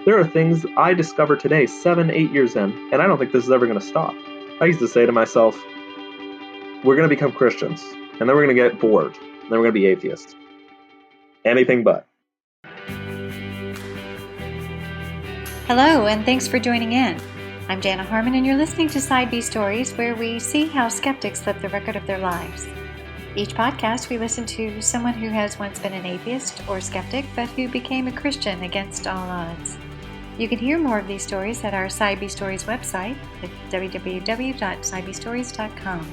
There are things I discover today, 7, 8 years in, and I don't think this is ever going to stop. I used to say to myself, we're going to become Christians, and then we're going to get bored, and then we're going to be atheists. Anything but. Hello, and thanks for joining in. I'm Jana Harmon, and you're listening to Side B Stories, where we see how skeptics live the record of their lives. Each podcast, we listen to someone who has once been an atheist or skeptic, but who became a Christian against all odds. You can hear more of these stories at our Side B Stories website at www.sidebstories.com.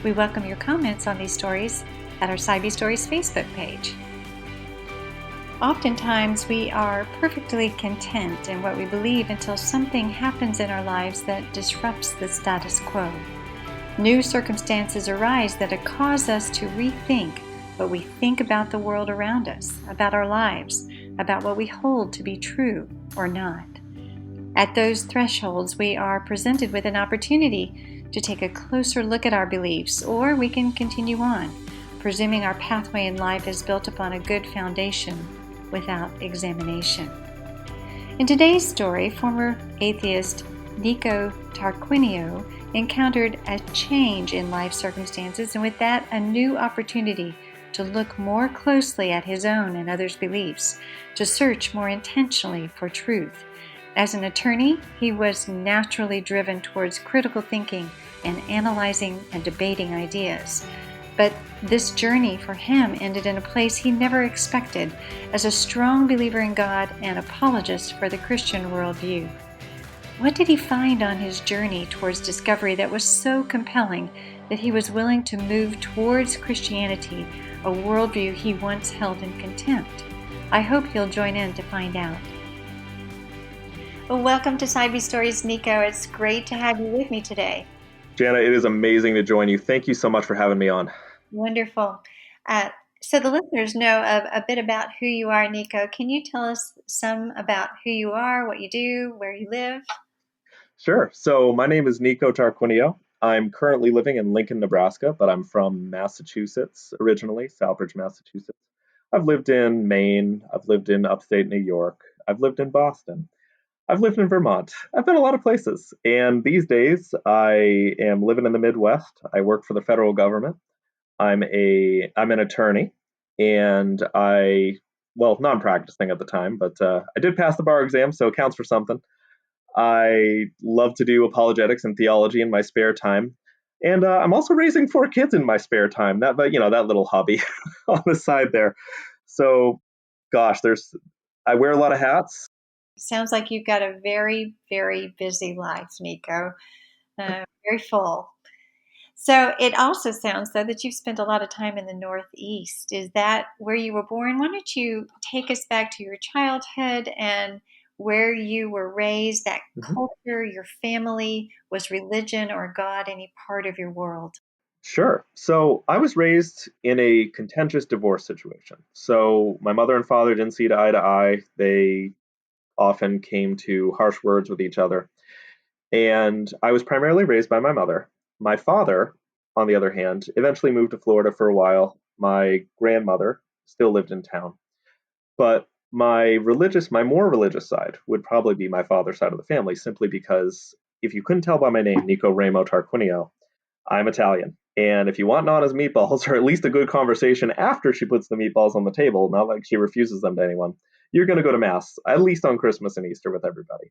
We welcome your comments on these stories at our Side B Stories Facebook page. Oftentimes, we are perfectly content in what we believe until something happens in our lives that disrupts the status quo. New circumstances arise that cause us to rethink what we think about the world around us, about our lives, about what we hold to be true or not. At those thresholds, we are presented with an opportunity to take a closer look at our beliefs, or we can continue on, presuming our pathway in life is built upon a good foundation without examination. In today's story, former atheist Nico Tarquinio encountered a change in life circumstances, and with that, a new opportunity to look more closely at his own and others' beliefs, to search more intentionally for truth. As an attorney, he was naturally driven towards critical thinking and analyzing and debating ideas. But this journey for him ended in a place he never expected, as a strong believer in God and apologist for the Christian worldview. What did he find on his journey towards discovery that was so compelling that he was willing to move towards Christianity, a worldview he once held in contempt? I hope you'll join in to find out. Well, welcome to Side B Stories, Nico. It's great to have you with me today. Jana, it is amazing to join you. Thank you so much for having me on. Wonderful. So the listeners know a bit about who you are, Nico. Can you tell us some about who you are, what you do, where you live? Sure. So my name is Nico Tarquinio. I'm currently living in Lincoln, Nebraska, but I'm from Massachusetts originally, Southbridge, Massachusetts. I've lived in Maine. I've lived in upstate New York. I've lived in Boston. I've lived in Vermont. I've been a lot of places. And these days, I am living in the Midwest. I work for the federal government. I'm an attorney, and non-practicing at the time, but I did pass the bar exam, so it counts for something. I love to do apologetics and theology in my spare time, and I'm also raising 4 kids in my spare time. That little hobby on the side there. So, gosh, I wear a lot of hats. Sounds like you've got a very, very busy life, Nico. Very full. So it also sounds, though, that you've spent a lot of time in the Northeast. Is that where you were born? Why don't you take us back to your childhood and where you were raised, that culture, your family, was religion or God any part of your world? Sure. So I was raised in a contentious divorce situation. So my mother and father didn't see eye to eye. They often came to harsh words with each other. And I was primarily raised by my mother. My father, on the other hand, eventually moved to Florida for a while. My grandmother still lived in town. But my more religious side would probably be my father's side of the family, simply because if you couldn't tell by my name, Nico Remo Tarquinio, I'm Italian. And if you want Nana's meatballs, or at least a good conversation after she puts the meatballs on the table, not like she refuses them to anyone, you're going to go to Mass, at least on Christmas and Easter with everybody.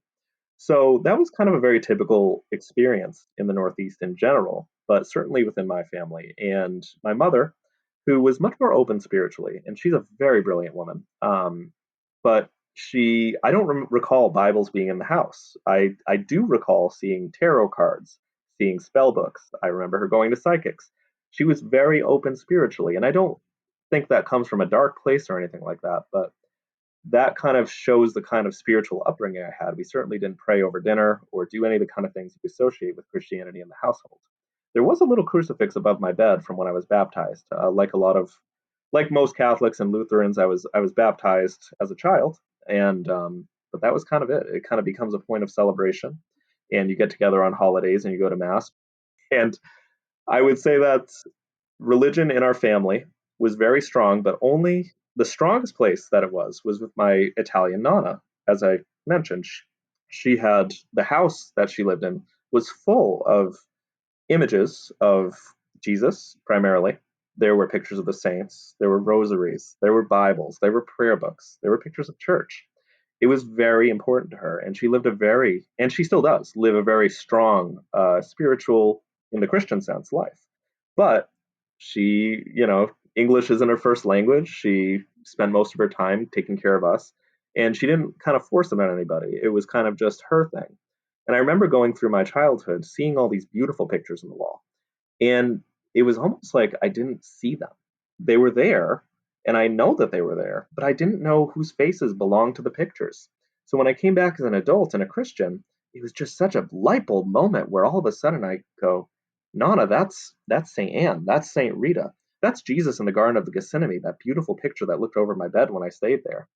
So that was kind of a very typical experience in the Northeast in general, but certainly within my family. And my mother, who was much more open spiritually, and she's a very brilliant woman, but I don't recall Bibles being in the house. I do recall seeing tarot cards, seeing spell books. I remember her going to psychics. She was very open spiritually, and I don't think that comes from a dark place or anything like that, but that kind of shows the kind of spiritual upbringing I had. We certainly didn't pray over dinner or do any of the kind of things we associate with Christianity in the household. There was a little crucifix above my bed from when I was baptized. Like most Catholics and Lutherans, I was baptized as a child, and but that was kind of it. It kind of becomes a point of celebration, and you get together on holidays and you go to Mass. And I would say that religion in our family was very strong, but only the strongest place that it was with my Italian Nana, as I mentioned, she had the house that she lived in was full of images of Jesus primarily. There were pictures of the saints, there were rosaries, there were Bibles, there were prayer books, there were pictures of church. It was very important to her, and she lived and she still does, live a very strong, spiritual, in the Christian sense, life. But she, English isn't her first language. She spent most of her time taking care of us, and she didn't kind of force it on anybody. It was kind of just her thing. And I remember going through my childhood, seeing all these beautiful pictures on the wall. And it was almost like I didn't see them. They were there, and I know that they were there, but I didn't know whose faces belonged to the pictures. So when I came back as an adult and a Christian, it was just such a light bulb moment where all of a sudden I go, Nana, that's Saint Anne, that's Saint Rita, that's Jesus in the Garden of the Gethsemane, that beautiful picture that looked over my bed when I stayed there.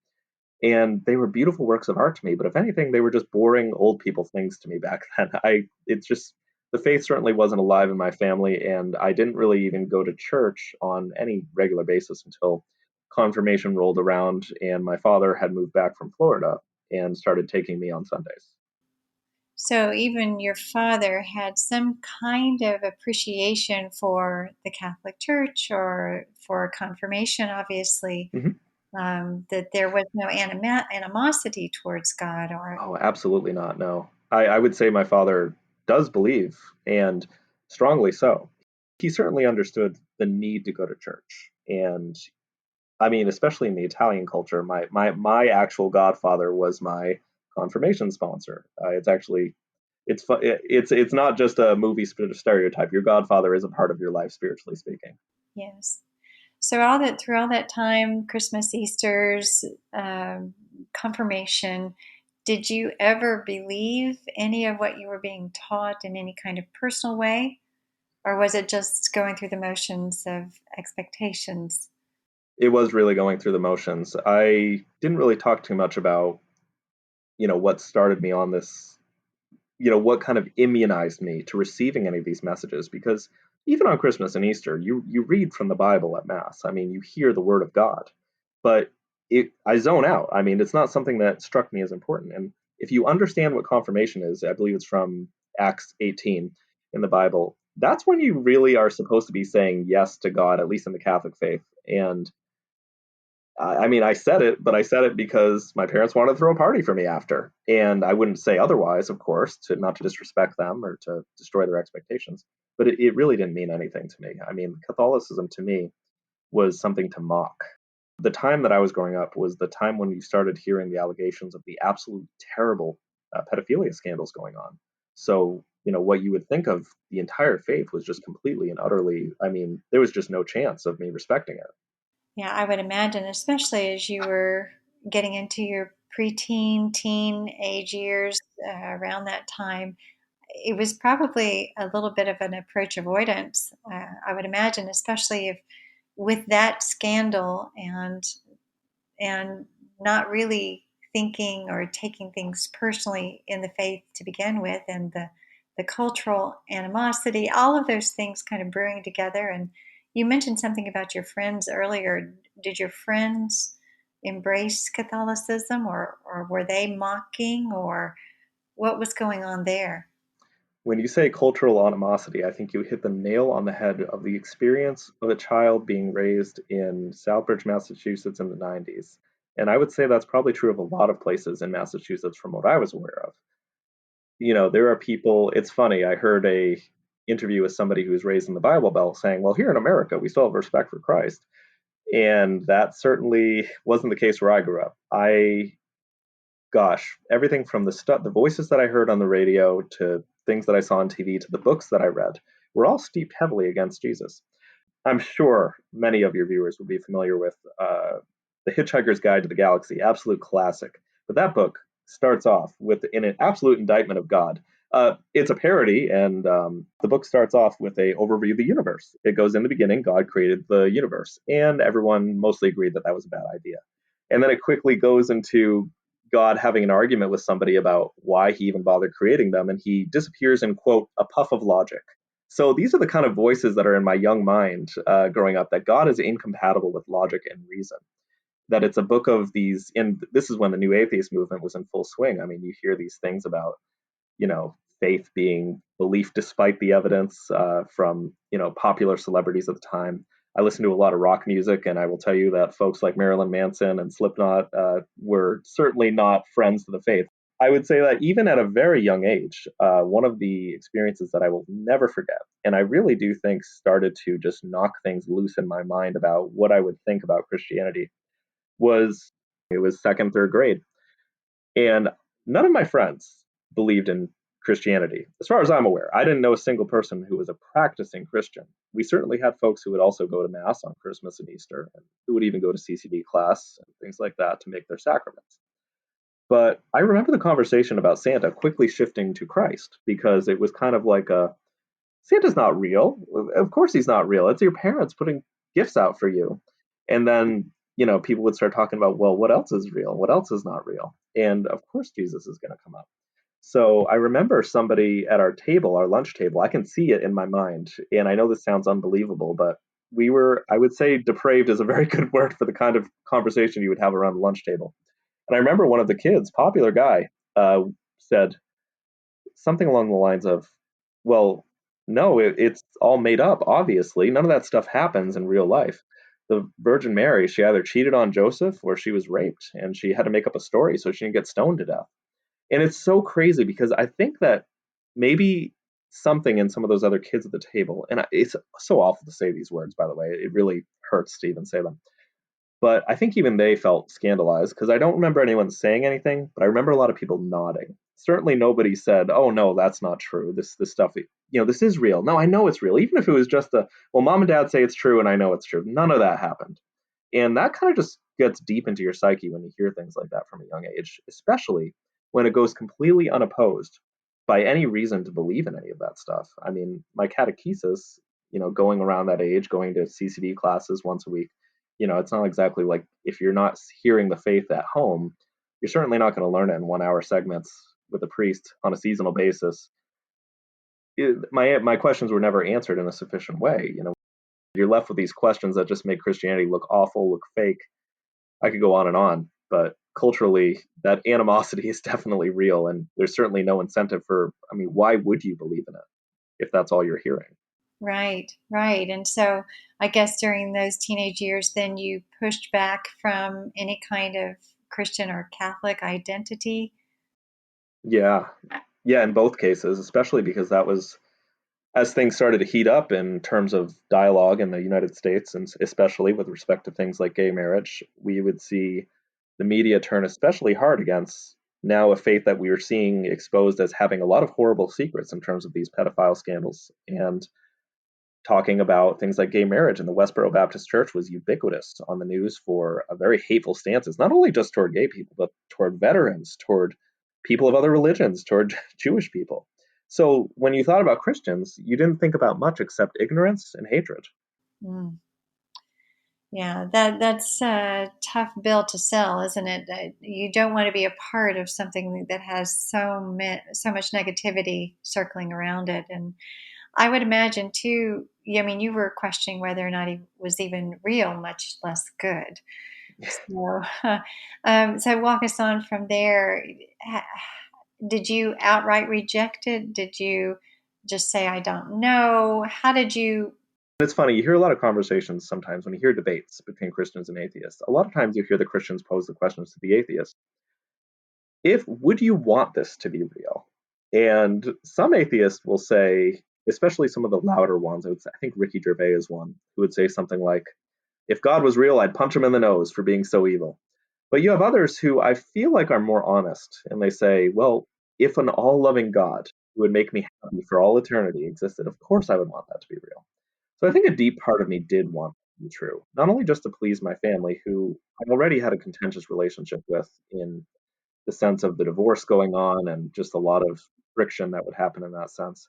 And they were beautiful works of art to me, but if anything, they were just boring old people things to me back then. It's just the faith certainly wasn't alive in my family, and I didn't really even go to church on any regular basis until confirmation rolled around, and my father had moved back from Florida and started taking me on Sundays. So even your father had some kind of appreciation for the Catholic Church or for confirmation, obviously, Mhm. that there was no animosity towards God or. Oh, absolutely not. No. I would say my father does believe, and strongly so. He certainly understood the need to go to church. And I mean, especially in the Italian culture, my actual godfather was my confirmation sponsor. It's actually it's not just a movie stereotype. Your godfather is a part of your life, spiritually speaking. Yes. So all that through all that time, Christmas, Easter's, confirmation, did you ever believe any of what you were being taught in any kind of personal way? Or was it just going through the motions of expectations? It was really going through the motions. I didn't really talk too much about what started me on this, what kind of immunized me to receiving any of these messages, because even on Christmas and Easter, you read from the Bible at Mass. I mean, you hear the Word of God, but I zone out. I mean, it's not something that struck me as important. And if you understand what confirmation is, I believe it's from Acts 18 in the Bible. That's when you really are supposed to be saying yes to God, at least in the Catholic faith. And I mean, I said it, but I said it because my parents wanted to throw a party for me after, and I wouldn't say otherwise, of course, to not to disrespect them or to destroy their expectations. But it really didn't mean anything to me. I mean, Catholicism to me was something to mock. The time that I was growing up was the time when you started hearing the allegations of the absolute terrible pedophilia scandals going on. So, what you would think of the entire faith was just completely and utterly, I mean, there was just no chance of me respecting it. Yeah, I would imagine, especially as you were getting into your preteen, teen age years, around that time, it was probably a little bit of an approach avoidance. I would imagine, especially if with that scandal and not really thinking or taking things personally in the faith to begin with, and the cultural animosity, all of those things kind of brewing together. And you mentioned something about your friends earlier. Did your friends embrace Catholicism, or were they mocking, or what was going on there? When you say cultural animosity, I think you hit the nail on the head of the experience of a child being raised in Southbridge, Massachusetts in the 90s. And I would say that's probably true of a lot of places in Massachusetts from what I was aware of. There are people, it's funny, I heard a interview with somebody who was raised in the Bible Belt saying, well, here in America, we still have respect for Christ. And that certainly wasn't the case where I grew up. Gosh, everything from the voices that I heard on the radio to things that I saw on TV to the books that I read were all steeped heavily against Jesus. I'm sure many of your viewers will be familiar with The Hitchhiker's Guide to the Galaxy, absolute classic. But that book starts off with an absolute indictment of God. It's a parody, and the book starts off with a overview of the universe. It goes in the beginning, God created the universe, and everyone mostly agreed that that was a bad idea. And then it quickly goes into God having an argument with somebody about why he even bothered creating them, and he disappears in, quote, a puff of logic. So these are the kind of voices that are in my young mind growing up, that God is incompatible with logic and reason. that it's a book of these, and this is when the new atheist movement was in full swing. I mean, you hear these things about, faith being belief despite the evidence from, popular celebrities at the time. I listen to a lot of rock music, and I will tell you that folks like Marilyn Manson and Slipknot were certainly not friends to the faith. I would say that even at a very young age, one of the experiences that I will never forget, and I really do think started to just knock things loose in my mind about what I would think about Christianity, was it was second, third grade. And none of my friends believed in Christianity. As far as I'm aware, I didn't know a single person who was a practicing Christian. We certainly had folks who would also go to Mass on Christmas and Easter, and who would even go to CCD class and things like that to make their sacraments. But I remember the conversation about Santa quickly shifting to Christ, because it was kind of like a Santa's not real. Of course he's not real. It's your parents putting gifts out for you. And then, people would start talking about, well, what else is real? What else is not real? And of course Jesus is going to come up. So I remember somebody at our table, our lunch table, I can see it in my mind. And I know this sounds unbelievable, but we were, I would say depraved is a very good word for the kind of conversation you would have around the lunch table. And I remember one of the kids, popular guy, said something along the lines of, well, no, it's all made up, obviously. None of that stuff happens in real life. The Virgin Mary, she either cheated on Joseph or she was raped, and she had to make up a story so she didn't get stoned to death. And it's so crazy because I think that maybe something in some of those other kids at the table, and it's so awful to say these words, by the way, it really hurts to even say them. But I think even they felt scandalized, because I don't remember anyone saying anything, but I remember a lot of people nodding. Certainly nobody said, "Oh no, that's not true. This stuff, this is real." No, I know it's real. Even if it was just well, mom and dad say it's true and I know it's true. None of that happened. And that kind of just gets deep into your psyche when you hear things like that from a young age, especially when it goes completely unopposed by any reason to believe in any of that stuff. I mean, my catechesis, going around that age, going to CCD classes once a week, it's not exactly like, if you're not hearing the faith at home, you're certainly not going to learn it in 1 hour segments with a priest on a seasonal basis. My questions were never answered in a sufficient way. You're left with these questions that just make Christianity look awful, look fake. I could go on and on, but culturally, that animosity is definitely real, and there's certainly no incentive for. I mean, why would you believe in it if that's all you're hearing? Right, right. And so I guess during those teenage years, then you pushed back from any kind of Christian or Catholic identity. Yeah, yeah, in both cases, especially because that was, as things started to heat up in terms of dialogue in the United States, and especially with respect to things like gay marriage, we would see the media turn especially hard against now a faith that we were seeing exposed as having a lot of horrible secrets in terms of these pedophile scandals. And talking about things like gay marriage in the Westboro Baptist Church was ubiquitous on the news for a very hateful stances, not only just toward gay people, but toward veterans, toward people of other religions, toward Jewish people. So when you thought about Christians, you didn't think about much except ignorance and hatred. Mm. Yeah, that's a tough bill to sell, isn't it? You don't want to be a part of something that has so much negativity circling around it. And I would imagine too. I mean, you were questioning whether or not he was even real, much less good. So, so walk us on from there. Did you outright reject it? Did you just say, I don't know? How did you? It's funny, you hear a lot of conversations sometimes when you hear debates between Christians and atheists. A lot of times you hear the Christians pose the questions to the atheists. If would you want this to be real? And some atheists will say, especially some of the louder ones, I think Ricky Gervais is one, who would say something like, if God was real, I'd punch him in the nose for being so evil. But you have others who I feel like are more honest, and they say, well, if an all loving God who would make me happy for all eternity existed, of course I would want that to be real. So I think a deep part of me did want that to be true, not only just to please my family, who I already had a contentious relationship with, in the sense of the divorce going on and just a lot of friction that would happen in that sense.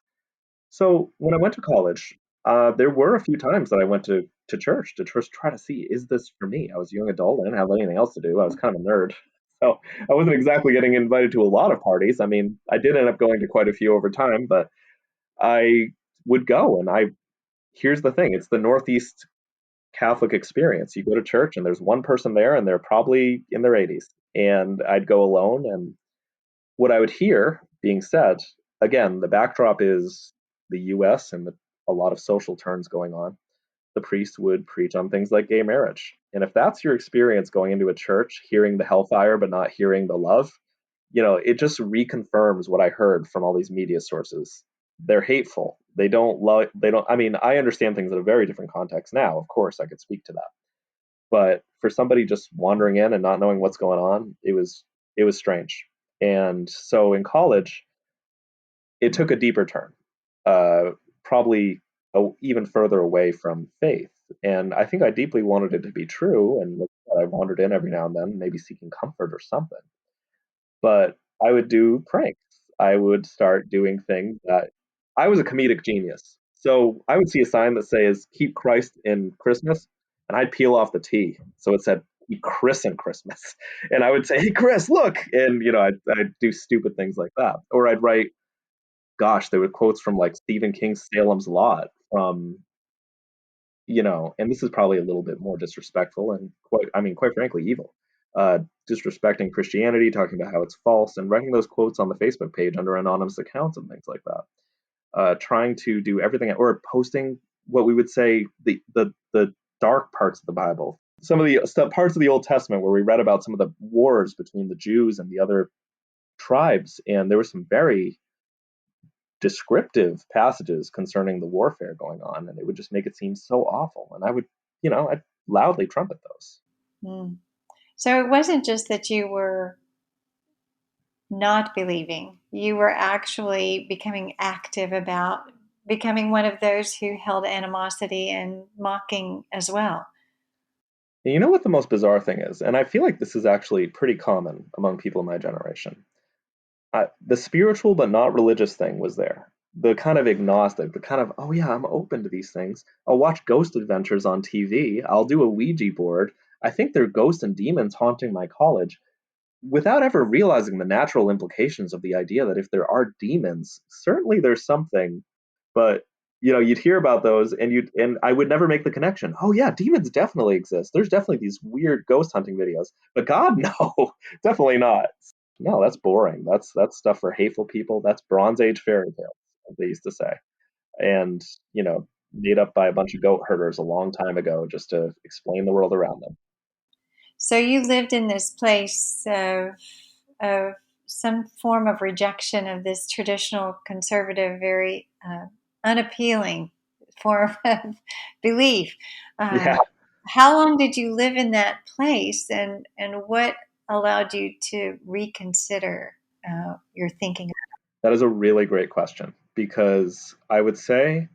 So when I went to college, there were a few times that I went to church to just try to see, is this for me? I was a young adult. I didn't have anything else to do. I was kind of a nerd. So I wasn't exactly getting invited to a lot of parties. I mean, I did end up going to quite a few over time, but I would go. And here's the thing, it's the Northeast Catholic experience. You go to church and there's one person there and they're probably in their 80s. And I'd go alone, and what I would hear being said, again, the backdrop is the US and a lot of social turns going on. The priest would preach on things like gay marriage. And if that's your experience going into a church, hearing the hellfire but not hearing the love, it just reconfirms what I heard from all these media sources. They're hateful. I mean, I understand things in a very different context now. Of course, I could speak to that. But for somebody just wandering in and not knowing what's going on, it was strange. And so in college, it took a deeper turn, probably even further away from faith. And I think I deeply wanted it to be true, and I wandered in every now and then, maybe seeking comfort or something. But I would do pranks. I would start doing things that I was a comedic genius. So I would see a sign that says "Keep Christ in Christmas," and I'd peel off the T, so it said "Keep Chris in Christmas," and I would say, "Hey, Chris, look!" And I'd do stupid things like that, or I'd write, gosh, there were quotes from like Stephen King's Salem's Lot, and this is probably a little bit more disrespectful and quite frankly, evil. Disrespecting Christianity, talking about how it's false, and writing those quotes on the Facebook page under anonymous accounts and things like that. Trying to do everything, or posting what we would say the dark parts of the Bible, some of the parts of the Old Testament where we read about some of the wars between the Jews and the other tribes, and there were some very descriptive passages concerning the warfare going on, and it would just make it seem so awful. And I'd loudly trumpet those. Mm. So it wasn't just that you were not believing, you were actually becoming active about becoming one of those who held animosity and mocking as well. And you know what the most bizarre thing is? And I feel like this is actually pretty common among people in my generation. The spiritual but not religious thing was there. The kind of agnostic, the kind of, oh yeah, I'm open to these things. I'll watch ghost adventures on TV. I'll do a Ouija board. I think there are ghosts and demons haunting my college, without ever realizing the natural implications of the idea that if there are demons, certainly there's something. But you'd hear about those, and I would never make the connection. Oh yeah, demons definitely exist. There's definitely these weird ghost hunting videos, but God, no, definitely not. No, that's boring. That's stuff for hateful people. That's Bronze Age fairy tales, as they used to say, and made up by a bunch of goat herders a long time ago just to explain the world around them. So you lived in this place of some form of rejection of this traditional, conservative, very unappealing form of belief. Uh, Yeah, how long did you live in that place, and what allowed you to reconsider your thinking? that is a really great question, because I would say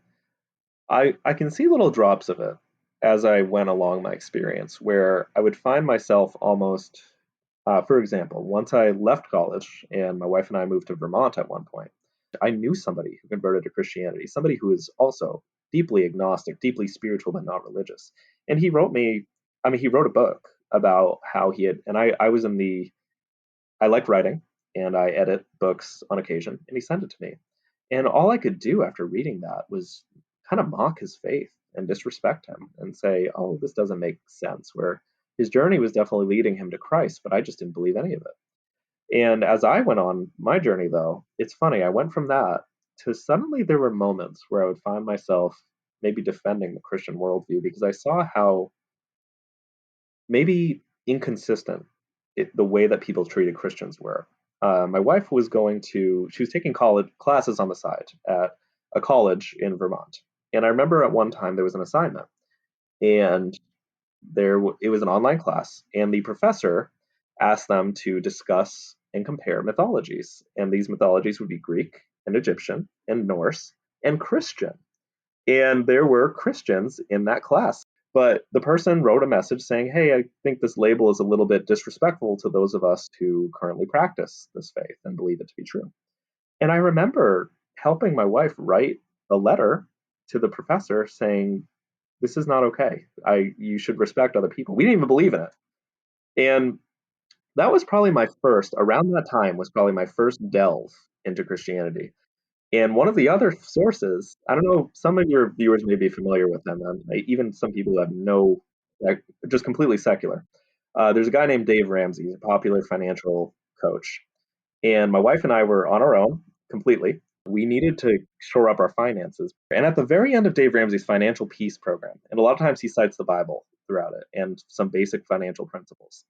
I can see little drops of it as I went along my experience, where I would find myself almost, for example, once I left college and my wife and I moved to Vermont at one point, I knew somebody who converted to Christianity, somebody who is also deeply agnostic, deeply spiritual, but not religious. And he wrote me, I mean, he wrote a book about how he had, and I was in the, I like writing and I edit books on occasion, and he sent it to me. And all I could do after reading that was kind of mock his faith and disrespect him and say, oh, this doesn't make sense. Where his journey was definitely leading him to Christ, but I just didn't believe any of it. And as I went on my journey, though, it's funny, I went from that to suddenly there were moments where I would find myself maybe defending the Christian worldview, because I saw how maybe inconsistent the way that people treated Christians were. My wife was she was taking college classes on the side at a college in Vermont. And I remember at one time there was an assignment, and it was an online class, and the professor asked them to discuss and compare mythologies. And these mythologies would be Greek and Egyptian and Norse and Christian. And there were Christians in that class. But the person wrote a message saying, hey, I think this label is a little bit disrespectful to those of us who currently practice this faith and believe it to be true. And I remember helping my wife write a letter to the professor saying, this is not okay. You should respect other people. We didn't even believe in it. And that was probably around that time was probably my first delve into Christianity. And one of the other sources, I don't know, some of your viewers may be familiar with them, even some people who have no, like, just completely secular. There's a guy named Dave Ramsey, he's a popular financial coach. And my wife and I were on our own completely. We needed to shore up our finances. And at the very end of Dave Ramsey's financial peace program, and a lot of times he cites the Bible throughout it and some basic financial principles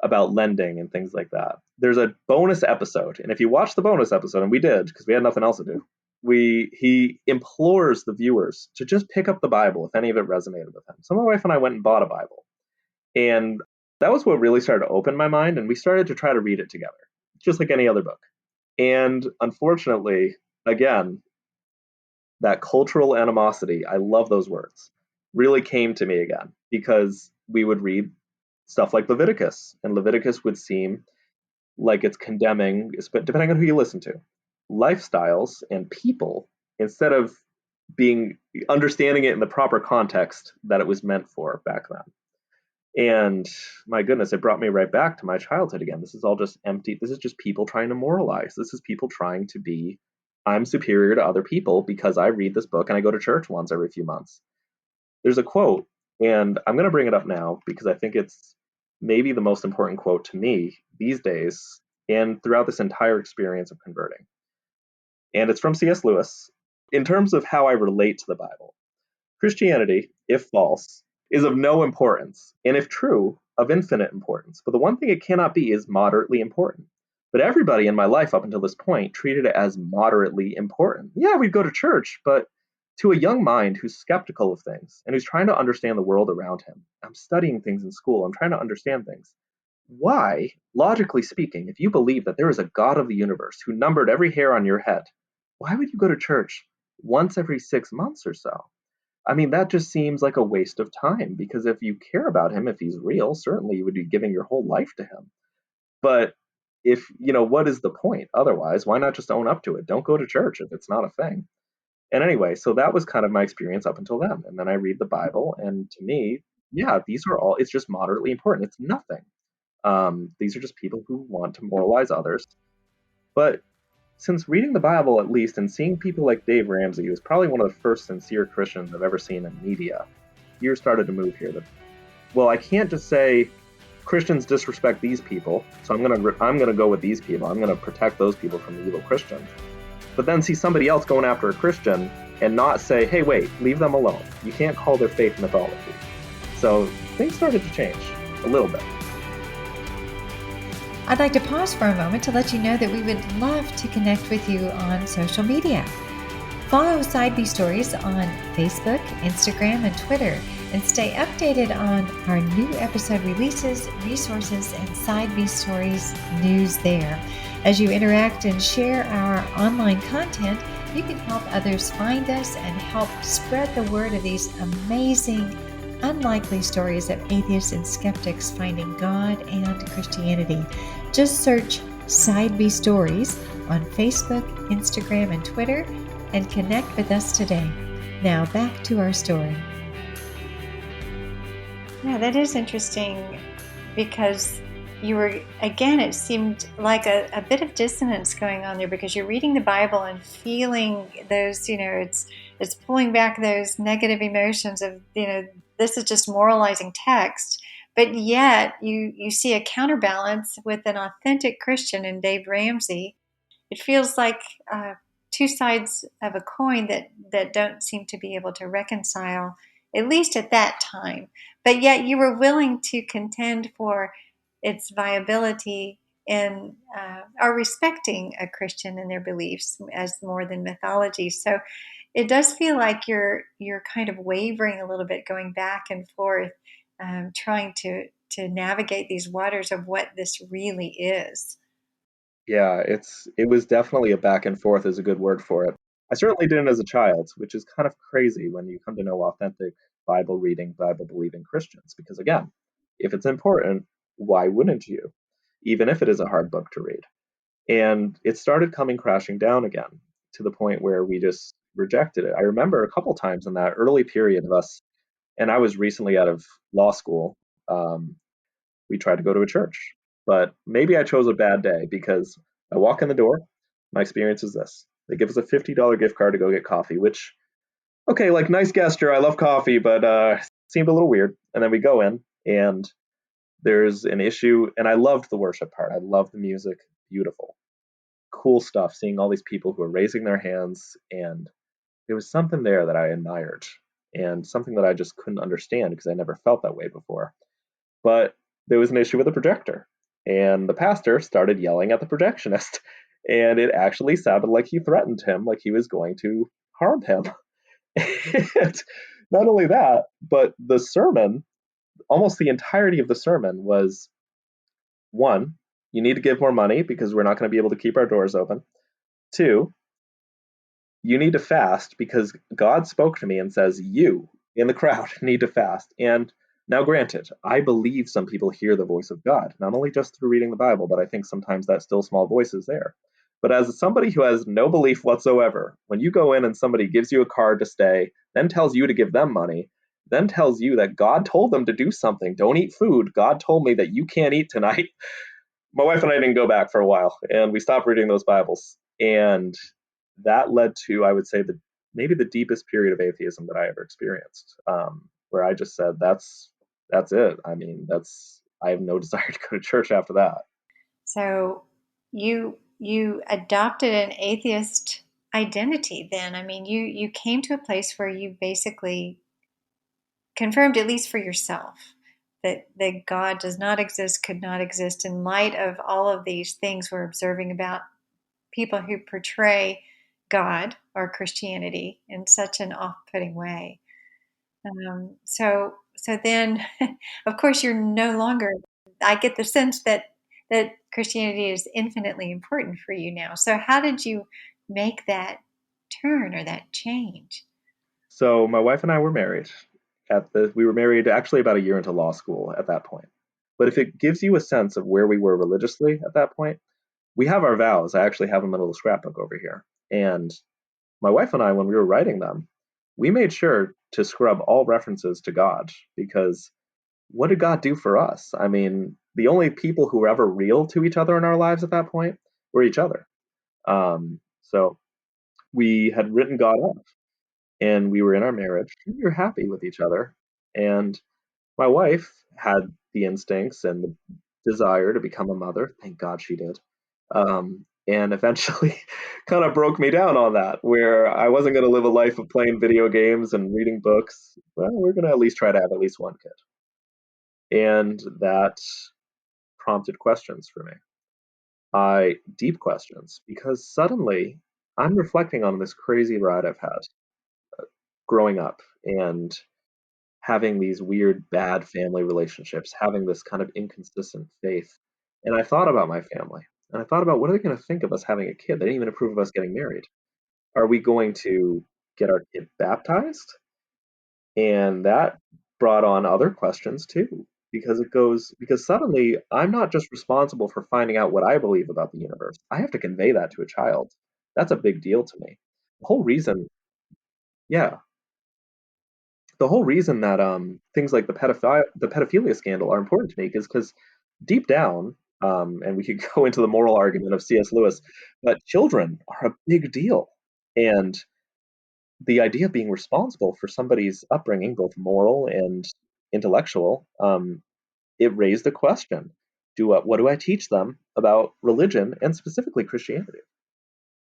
about lending and things like that. There's a bonus episode, and if you watch the bonus episode, and we did because we had nothing else to do, he implores the viewers to just pick up the Bible if any of it resonated with him. So my wife and I went and bought a Bible, and that was what really started to open my mind, and we started to try to read it together, just like any other book. And unfortunately, again, that cultural animosity, I love those words, really came to me again because we would read stuff like Leviticus, and Leviticus would seem like it's condemning, depending on who you listen to, lifestyles and people instead of being understanding it in the proper context that it was meant for back then. And my goodness, it brought me right back to my childhood again. This is all just empty. This is just people trying to moralize. This is people trying to be, I'm superior to other people because I read this book and I go to church once every few months. There's a quote, and I'm going to bring it up now because I think it's maybe the most important quote to me these days and throughout this entire experience of converting. And it's from C.S. Lewis. In terms of how I relate to the Bible, Christianity, if false, is of no importance, and if true, of infinite importance. But the one thing it cannot be is moderately important. But everybody in my life up until this point treated it as moderately important. Yeah, we'd go to church, but to a young mind who's skeptical of things and who's trying to understand the world around him, I'm studying things in school, I'm trying to understand things. Why, logically speaking, if you believe that there is a God of the universe who numbered every hair on your head, why would you go to church once every 6 months or so? I mean, that just seems like a waste of time because if you care about him, if he's real, certainly you would be giving your whole life to him. But if, what is the point otherwise? Why not just own up to it? Don't go to church if it's not a thing. And anyway, so that was kind of my experience up until then. And then I read the Bible, and to me, yeah, these are all, it's just moderately important. It's nothing. These are just people who want to moralize others. But since reading the Bible, at least, and seeing people like Dave Ramsey, who's probably one of the first sincere Christians I've ever seen in media, years started to move here. That, well, I can't just say Christians disrespect these people, so I'm gonna go with these people. I'm gonna protect those people from the evil Christians. But then see somebody else going after a Christian and not say, hey, wait, leave them alone. You can't call their faith mythology. So things started to change a little bit. I'd like to pause for a moment to let you know that we would love to connect with you on social media. Follow Side B Stories on Facebook, Instagram, and Twitter, and stay updated on our new episode releases, resources, and Side B Stories news there. As you interact and share our online content, you can help others find us and help spread the word of these amazing, unlikely stories of atheists and skeptics finding God and Christianity. Just search Side B Stories on Facebook, Instagram, and Twitter and connect with us today. Now back to our story. Yeah, that is interesting because you were, again, it seemed like a bit of dissonance going on there because you're reading the Bible and feeling those, it's pulling back those negative emotions of, this is just moralizing text. But yet you see a counterbalance with an authentic Christian in Dave Ramsey. It feels like two sides of a coin that don't seem to be able to reconcile, at least at that time. But yet you were willing to contend for its viability in are respecting a Christian and their beliefs as more than mythology. So it does feel like you're kind of wavering a little bit, going back and forth, trying to navigate these waters of what this really is. Yeah, it was definitely a back and forth is a good word for it. I certainly didn't as a child, which is kind of crazy when you come to know authentic Bible reading, Bible believing Christians. Because again, if it's important, why wouldn't you? Even if it is a hard book to read. And it started coming crashing down again to the point where we just rejected it. I remember a couple times in that early period of us, and I was recently out of law school. We tried to go to a church, but maybe I chose a bad day because I walk in the door. My experience is this: They give us a $50 gift card to go get coffee, which, okay, like nice gesture. I love coffee, but seemed a little weird. And then we go in, and there's an issue. And I loved the worship part. I loved the music. Beautiful, cool stuff. Seeing all these people who are raising their hands, and there was something there that I admired, and something that I just couldn't understand because I never felt that way before. But there was an issue with the projector, and the pastor started yelling at the projectionist, and it actually sounded like he threatened him, like he was going to harm him. And not only that, but the sermon, almost the entirety of the sermon was, one, you need to give more money because we're not going to be able to keep our doors open. Two, you need to fast because God spoke to me and says, you in the crowd need to fast. And now, granted, I believe some people hear the voice of God, not only just through reading the Bible, but I think sometimes that still small voice is there. But as somebody who has no belief whatsoever, when you go in and somebody gives you a card to stay, then tells you to give them money, then tells you that God told them to do something, don't eat food, God told me that you can't eat tonight. My wife and I didn't go back for a while, and we stopped reading those Bibles. And that led to, I would say, maybe the deepest period of atheism that I ever experienced, where I just said, that's it. I mean, I have no desire to go to church after that. So you adopted an atheist identity then. I mean, you came to a place where you basically confirmed, at least for yourself, that God does not exist, could not exist in light of all of these things we're observing about people who portray God or Christianity in such an off-putting way. So then, of course, you're no longer. I get the sense that Christianity is infinitely important for you now. So how did you make that turn or that change? So my wife and I were married. We were married actually about a year into law school at that point. But if it gives you a sense of where we were religiously at that point, we have our vows. I actually have them in a little scrapbook over here. And my wife and I, when we were writing them, we made sure to scrub all references to God, because what did God do for us? I mean, the only people who were ever real to each other in our lives at that point were each other. So we had written God off, and we were in our marriage. We were happy with each other. And my wife had the instincts and the desire to become a mother. Thank God she did. And eventually kind of broke me down on that, where I wasn't going to live a life of playing video games and reading books. Well, we're going to at least try to have at least one kid. And that prompted questions for me. Deep questions, because suddenly I'm reflecting on this crazy ride I've had growing up, and having these weird bad family relationships, having this kind of inconsistent faith. And I thought about my family, and I thought about, what are they going to think of us having a kid? They didn't even approve of us getting married. Are we going to get our kid baptized? And that brought on other questions too, because suddenly I'm not just responsible for finding out what I believe about the universe. I have to convey that to a child. That's a big deal to me. The whole reason, yeah, the whole reason that things like the pedophilia scandal are important to me is because deep down, and we could go into the moral argument of C.S. Lewis, but children are a big deal, and the idea of being responsible for somebody's upbringing, both moral and intellectual, it raised the question: what do I teach them about religion, and specifically Christianity?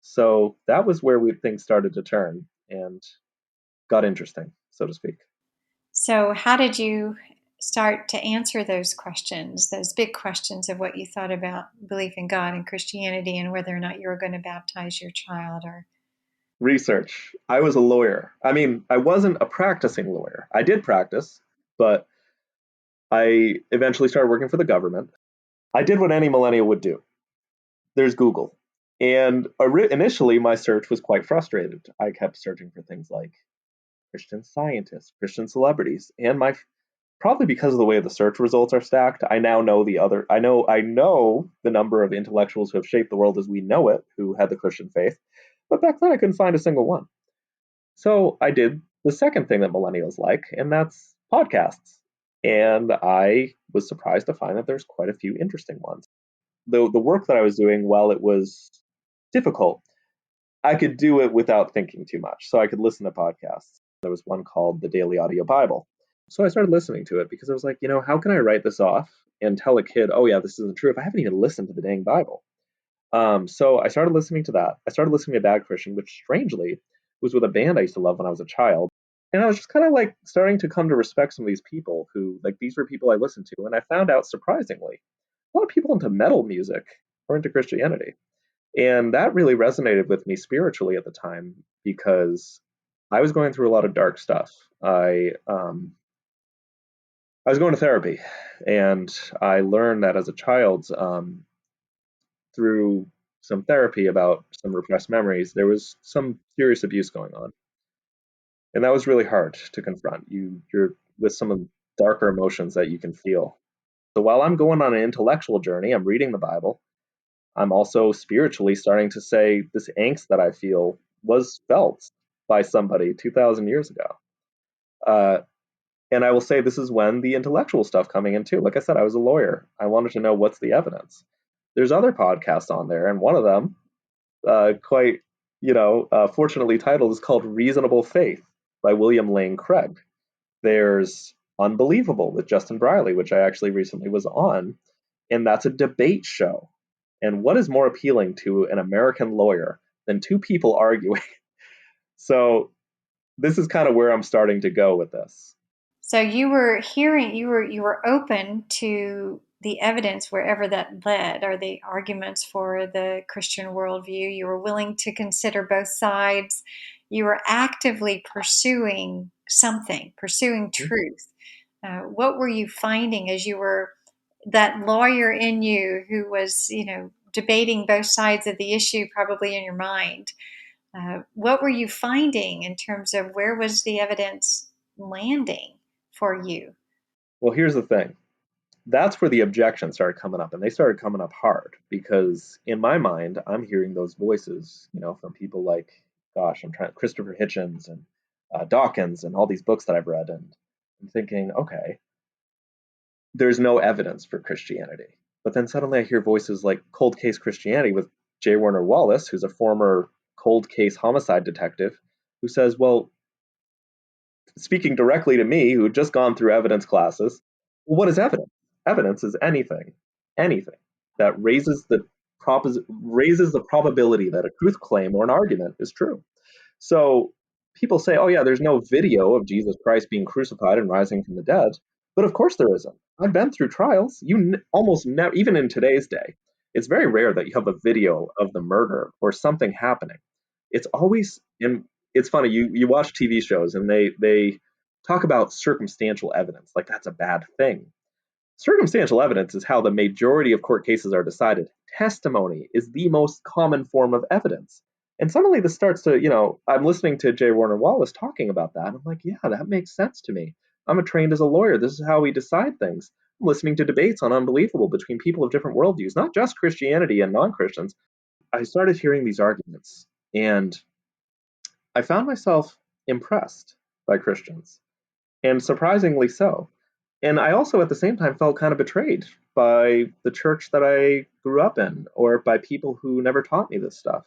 So that was where things started to turn and got interesting, so to speak. So how did you start to answer those questions, those big questions of what you thought about belief in God and Christianity and whether or not you were going to baptize your child or Research. I was a lawyer. I mean, I wasn't a practicing lawyer. I did practice, but I eventually started working for the government. I did what any millennial would do. There's Google. And initially, my search was quite frustrated. I kept searching for things like Christian scientists, Christian celebrities, and probably because of the way the search results are stacked, I now know I know the number of intellectuals who have shaped the world as we know it, who had the Christian faith. But back then, I couldn't find a single one. So I did the second thing that millennials like, and that's podcasts. And I was surprised to find that there's quite a few interesting ones. The work that I was doing, while it was difficult, I could do it without thinking too much. So I could listen to podcasts. There was one called the Daily Audio Bible. So I started listening to it because I was like, how can I write this off and tell a kid, oh yeah, this isn't true if I haven't even listened to the dang Bible? So I started listening to that. I started listening to Bad Christian, which strangely was with a band I used to love when I was a child. And I was just kind of like starting to come to respect some of these people who, like, these were people I listened to. And I found out, surprisingly, a lot of people into metal music or into Christianity. And that really resonated with me spiritually at the time because I was going through a lot of dark stuff. I was going to therapy, and I learned that as a child, through some therapy about some repressed memories, there was some serious abuse going on, and that was really hard to confront. You're with some of the darker emotions that you can feel. So while I'm going on an intellectual journey, I'm reading the Bible. I'm also spiritually starting to say this angst that I feel was felt by somebody 2,000 years ago. Uh, and I will say this is when the intellectual stuff coming in too. Like I said, I was a lawyer. I wanted to know what's the evidence. There's other podcasts on there, and one of them, quite, fortunately titled, is called Reasonable Faith by William Lane Craig. There's Unbelievable with Justin Brierley, which I actually recently was on, and that's a debate show. And what is more appealing to an American lawyer than two people arguing? So this is kind of where I'm starting to go with this. So you were open to the evidence wherever that led, or the arguments for the Christian worldview. You were willing to consider both sides. You were actively pursuing something, pursuing truth. What were you finding as you were that lawyer in you who was, debating both sides of the issue, probably in your mind? What were you finding in terms of where was the evidence landing for you? Well, here's the thing. That's where the objections started coming up, and they started coming up hard because in my mind, I'm hearing those voices, from people like, gosh, I'm trying Christopher Hitchens and Dawkins and all these books that I've read, and I'm thinking, okay, there's no evidence for Christianity. But then suddenly I hear voices like Cold Case Christianity with J. Warner Wallace, who's a former cold case homicide detective, who says, well, speaking directly to me, who had just gone through evidence classes, well, what is evidence? Evidence is anything that raises the probability that a truth claim or an argument is true. So people say, oh, yeah, there's no video of Jesus Christ being crucified and rising from the dead. But of course there isn't. I've been through trials. Almost never, even in today's day, it's very rare that you have a video of the murder or something happening. It's always, and it's funny, you watch TV shows and they talk about circumstantial evidence like that's a bad thing. Circumstantial evidence is how the majority of court cases are decided. Testimony is the most common form of evidence. And suddenly this starts to, I'm listening to J. Warner Wallace talking about that. I'm like, yeah, that makes sense to me. I'm trained as a lawyer. This is how we decide things. I'm listening to debates on Unbelievable between people of different worldviews, not just Christianity and non Christians. I started hearing these arguments, and I found myself impressed by Christians, and surprisingly so. And I also, at the same time, felt kind of betrayed by the church that I grew up in or by people who never taught me this stuff.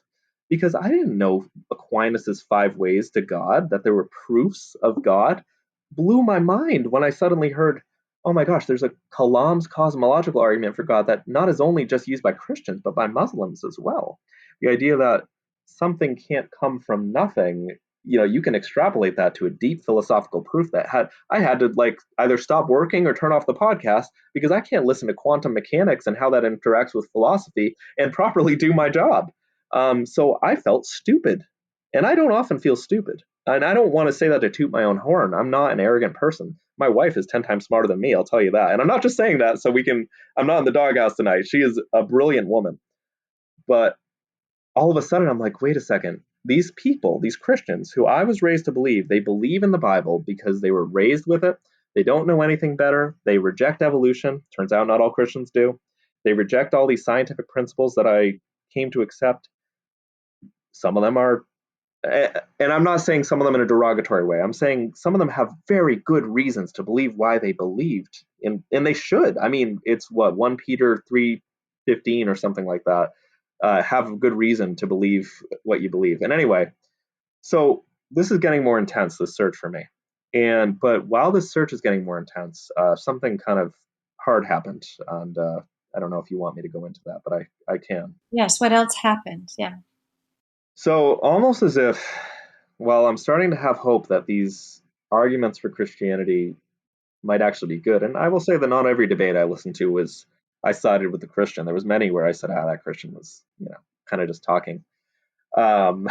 Because I didn't know Aquinas's 5 ways to God, that there were proofs of God. Blew my mind when I suddenly heard, oh my gosh, there's a Kalam's cosmological argument for God that not is only just used by Christians, but by Muslims as well. The idea that something can't come from nothing, you can extrapolate that to a deep philosophical proof that I had to like either stop working or turn off the podcast because I can't listen to quantum mechanics and how that interacts with philosophy and properly do my job. So I felt stupid, and I don't often feel stupid. And I don't want to say that to toot my own horn. I'm not an arrogant person. My wife is 10 times smarter than me, I'll tell you that. And I'm not just saying that so I'm not in the doghouse tonight. She is a brilliant woman. But all of a sudden I'm like, wait a second. These people, these Christians who I was raised to believe, they believe in the Bible because they were raised with it. They don't know anything better. They reject evolution. Turns out not all Christians do. They reject all these scientific principles that I came to accept. Some of them are, and I'm not saying some of them in a derogatory way. I'm saying some of them have very good reasons to believe why they believed, and they should. I mean, it's what 1 Peter 3:15 or something like that. have a good reason to believe what you believe. And anyway, so this is getting more intense, this search for me. But while this search is getting more intense, something kind of hard happened, and I don't know if you want me to go into that, but I can. Yes, what else happened? Yeah. So almost as if, well, I'm starting to have hope that these arguments for Christianity might actually be good. And I will say that not every debate I listened to was I sided with the Christian. There was many where I said, ah, that Christian was, kind of just talking um,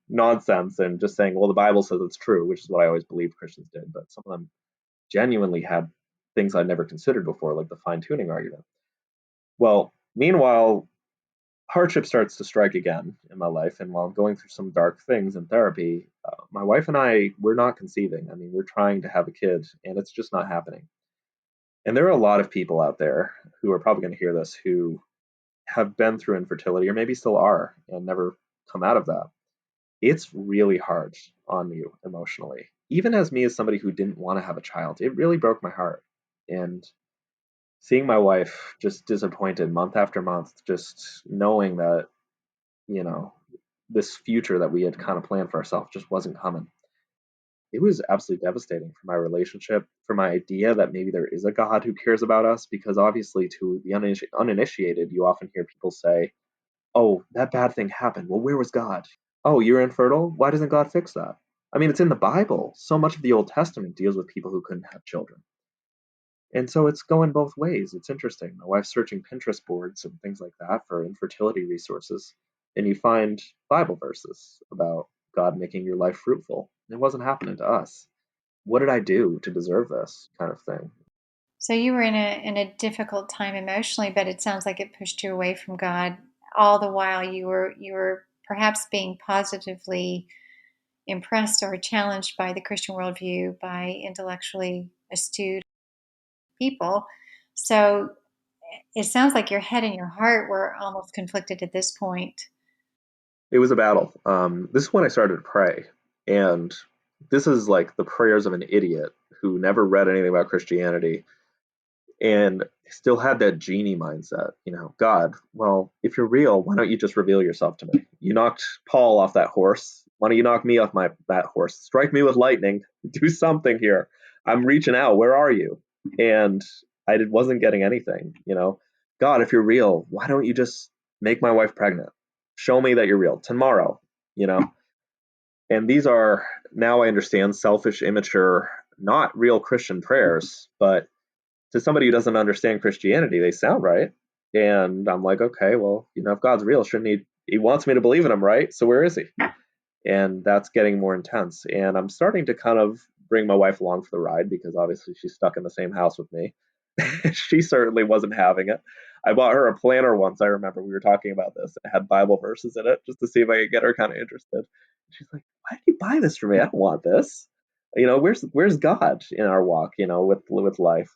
nonsense and just saying, well, the Bible says it's true, which is what I always believed Christians did. But some of them genuinely had things I'd never considered before, like the fine tuning argument. Well, meanwhile, hardship starts to strike again in my life. And while I'm going through some dark things in therapy, my wife and we're not conceiving. I mean, we're trying to have a kid, and it's just not happening. And there are a lot of people out there who are probably going to hear this who have been through infertility or maybe still are and never come out of that. It's really hard on you emotionally. Even as me, as somebody who didn't want to have a child, it really broke my heart. And seeing my wife just disappointed month after month, just knowing that, you know, this future that we had kind of planned for ourselves just wasn't coming. It was absolutely devastating for my relationship, for my idea that maybe there is a God who cares about us, because obviously, to the uninitiated, you often hear people say, oh, that bad thing happened. Well, where was God? Oh, you're infertile? Why doesn't God fix that? I mean, it's in the Bible. So much of the Old Testament deals with people who couldn't have children. And so it's going both ways. It's interesting. My wife's searching Pinterest boards and things like that for infertility resources. And you find Bible verses about God making your life fruitful. It wasn't happening to us. What did I do to deserve this kind of thing? So you were in a difficult time emotionally, but it sounds like it pushed you away from God. All the while you were perhaps being positively impressed or challenged by the Christian worldview by intellectually astute people. So it sounds like your head and your heart were almost conflicted at this point. It was a battle. This is when I started to pray. And this is like the prayers of an idiot who never read anything about Christianity and still had that genie mindset. God, well, if you're real, why don't you just reveal yourself to me? You knocked Paul off that horse. Why don't you knock me off that horse? Strike me with lightning. Do something here. I'm reaching out. Where are you? And wasn't getting anything. God, if you're real, why don't you just make my wife pregnant? Show me that you're real tomorrow. You know. And these are, now I understand, selfish, immature, not real Christian prayers, but to somebody who doesn't understand Christianity, they sound right. And I'm like, okay, well, if God's real, shouldn't he wants me to believe in him, right? So where is he? And that's getting more intense. And I'm starting to kind of bring my wife along for the ride because obviously she's stuck in the same house with me. She certainly wasn't having it. I bought her a planner once. I remember we were talking about this. It had Bible verses in it just to see if I could get her kind of interested. She's like, "Why did you buy this for me? I don't want this. Where's God in our walk? With life."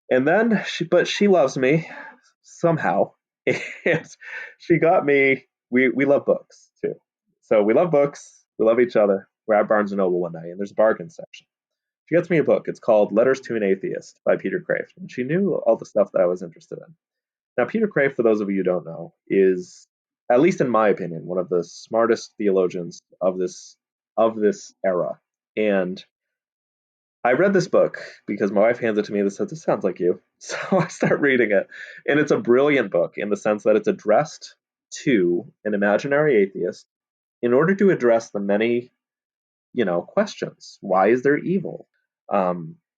And then but she loves me somehow, and she got me. We love books too, so we love books. We love each other. We're at Barnes and Noble one night, and there's a bargain section. She gets me a book. It's called Letters to an Atheist by Peter Kreeft, and she knew all the stuff that I was interested in. Now, Peter Kreeft, for those of you who don't know, is, at least in my opinion, one of the smartest theologians of this era. And I read this book because my wife hands it to me and says, "This sounds like you." So I start reading it. And it's a brilliant book in the sense that it's addressed to an imaginary atheist in order to address the many, questions. Why is there evil?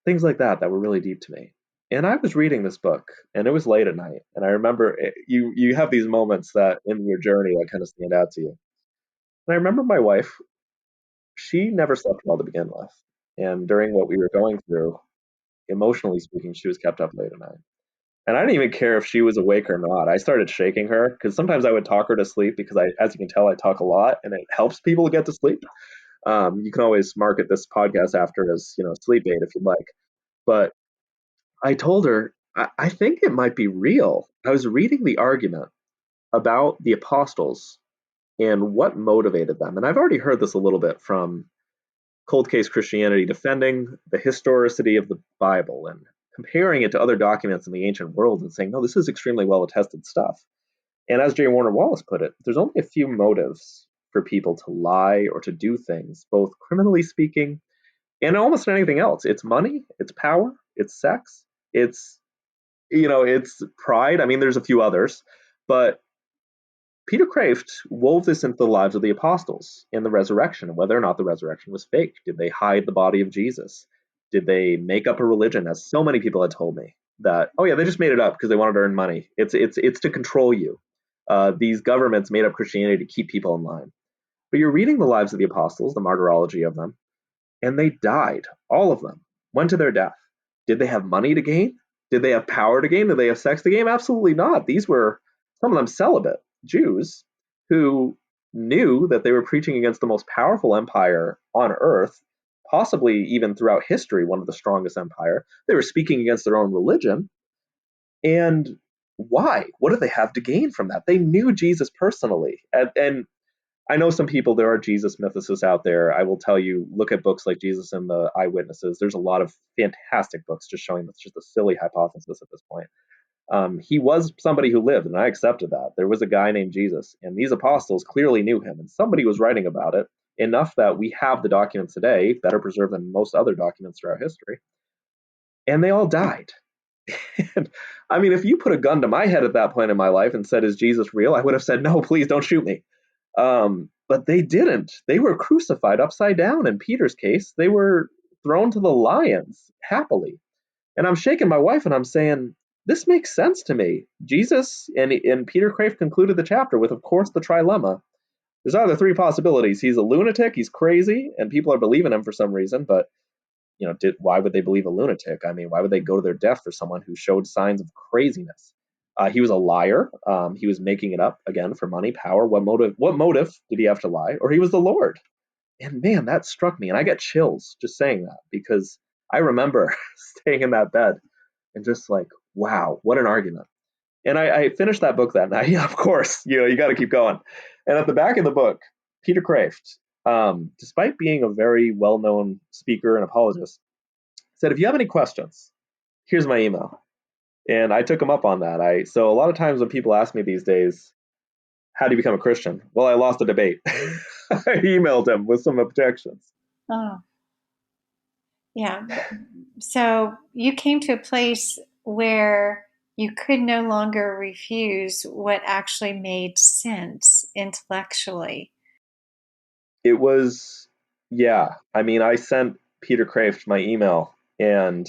Things like that were really deep to me. And I was reading this book, and it was late at night. And I remember you have these moments that in your journey that kind of stand out to you. And I remember my wife, she never slept well to begin with. And during what we were going through, emotionally speaking, she was kept up late at night. And I didn't even care if she was awake or not. I started shaking her because sometimes I would talk her to sleep because as you can tell, I talk a lot and it helps people get to sleep. You can always market this podcast after as, sleep aid if you'd like. But I told her, I think it might be real. I was reading the argument about the apostles and what motivated them. And I've already heard this a little bit from cold case Christianity defending the historicity of the Bible and comparing it to other documents in the ancient world and saying, no, this is extremely well attested stuff. And as J. Warner Wallace put it, there's only a few motives for people to lie or to do things, both criminally speaking and almost anything else. It's money, it's power, it's sex, it's it's pride. I mean, there's a few others, but Peter Kreeft wove this into the lives of the apostles in the resurrection, and whether or not the resurrection was fake. Did they hide the body of Jesus? Did they make up a religion, as so many people had told me that, oh yeah, they just made it up because they wanted to earn money. It's to control you. These governments made up Christianity to keep people in line. But you're reading the lives of the apostles, the martyrology of them, and they died. All of them went to their death. Did they have money to gain? Did they have power to gain? Did they have sex to gain? Absolutely not. These were some of them celibate Jews who knew that they were preaching against the most powerful empire on earth, possibly even throughout history, one of the strongest empire. They were speaking against their own religion. And why? What did they have to gain from that? They knew Jesus personally. And I know some people, there are Jesus mythicists out there. I will tell you, look at books like Jesus and the Eyewitnesses. There's a lot of fantastic books just showing that's just a silly hypothesis at this point. He was somebody who lived, and I accepted that. There was a guy named Jesus, and these apostles clearly knew him, and somebody was writing about it enough that we have the documents today, better preserved than most other documents throughout history, and they all died. And, I mean, if you put a gun to my head at that point in my life and said, "Is Jesus real?" I would have said, "No, please don't shoot me." But they didn't. They were crucified upside down. In Peter's case, they were thrown to the lions happily. And I'm shaking my wife and I'm saying, this makes sense to me. Jesus and Peter Kreeft concluded the chapter with, of course, the trilemma. There's either three possibilities. He's a lunatic, he's crazy, and people are believing him for some reason, but why would they believe a lunatic? I mean, why would they go to their death for someone who showed signs of craziness? He was a liar. He was making it up again for money, power. What motive? What motive did he have to lie? Or he was the Lord. And man, that struck me, and I get chills just saying that because I remember staying in that bed and just like, wow, what an argument. And I finished that book that night. Yeah, of course, you got to keep going. And at the back of the book, Peter Kreeft, despite being a very well-known speaker and apologist, said, if you have any questions, here's my email. And I took him up on that. So a lot of times when people ask me these days, how do you become a Christian? Well, I lost a debate. I emailed him with some objections. Oh, yeah. So you came to a place where you could no longer refuse what actually made sense intellectually. It was, yeah. I mean, I sent Peter Kreeft my email and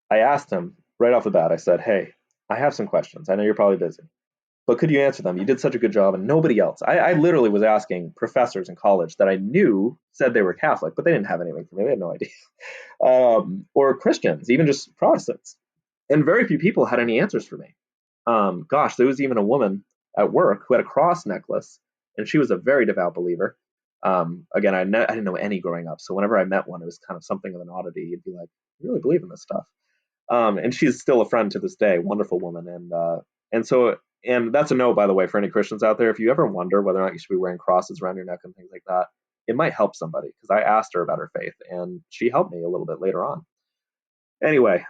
I asked him right off the bat, I said, hey, I have some questions. I know you're probably busy, but could you answer them? You did such a good job and nobody else. I literally was asking professors in college that I knew said they were Catholic, but they didn't have anything for me. They had no idea. Or Christians, even just Protestants. And very few people had any answers for me. Gosh, there was even a woman at work who had a cross necklace, and she was a very devout believer. Again, I didn't know any growing up, so whenever I met one, it was kind of something of an oddity. You'd be like, "You really believe in this stuff?" And she's still a friend to this day, wonderful woman, and that's a note, by the way, for any Christians out there. If you ever wonder whether or not you should be wearing crosses around your neck and things like that, it might help somebody because I asked her about her faith, and she helped me a little bit later on. Anyway,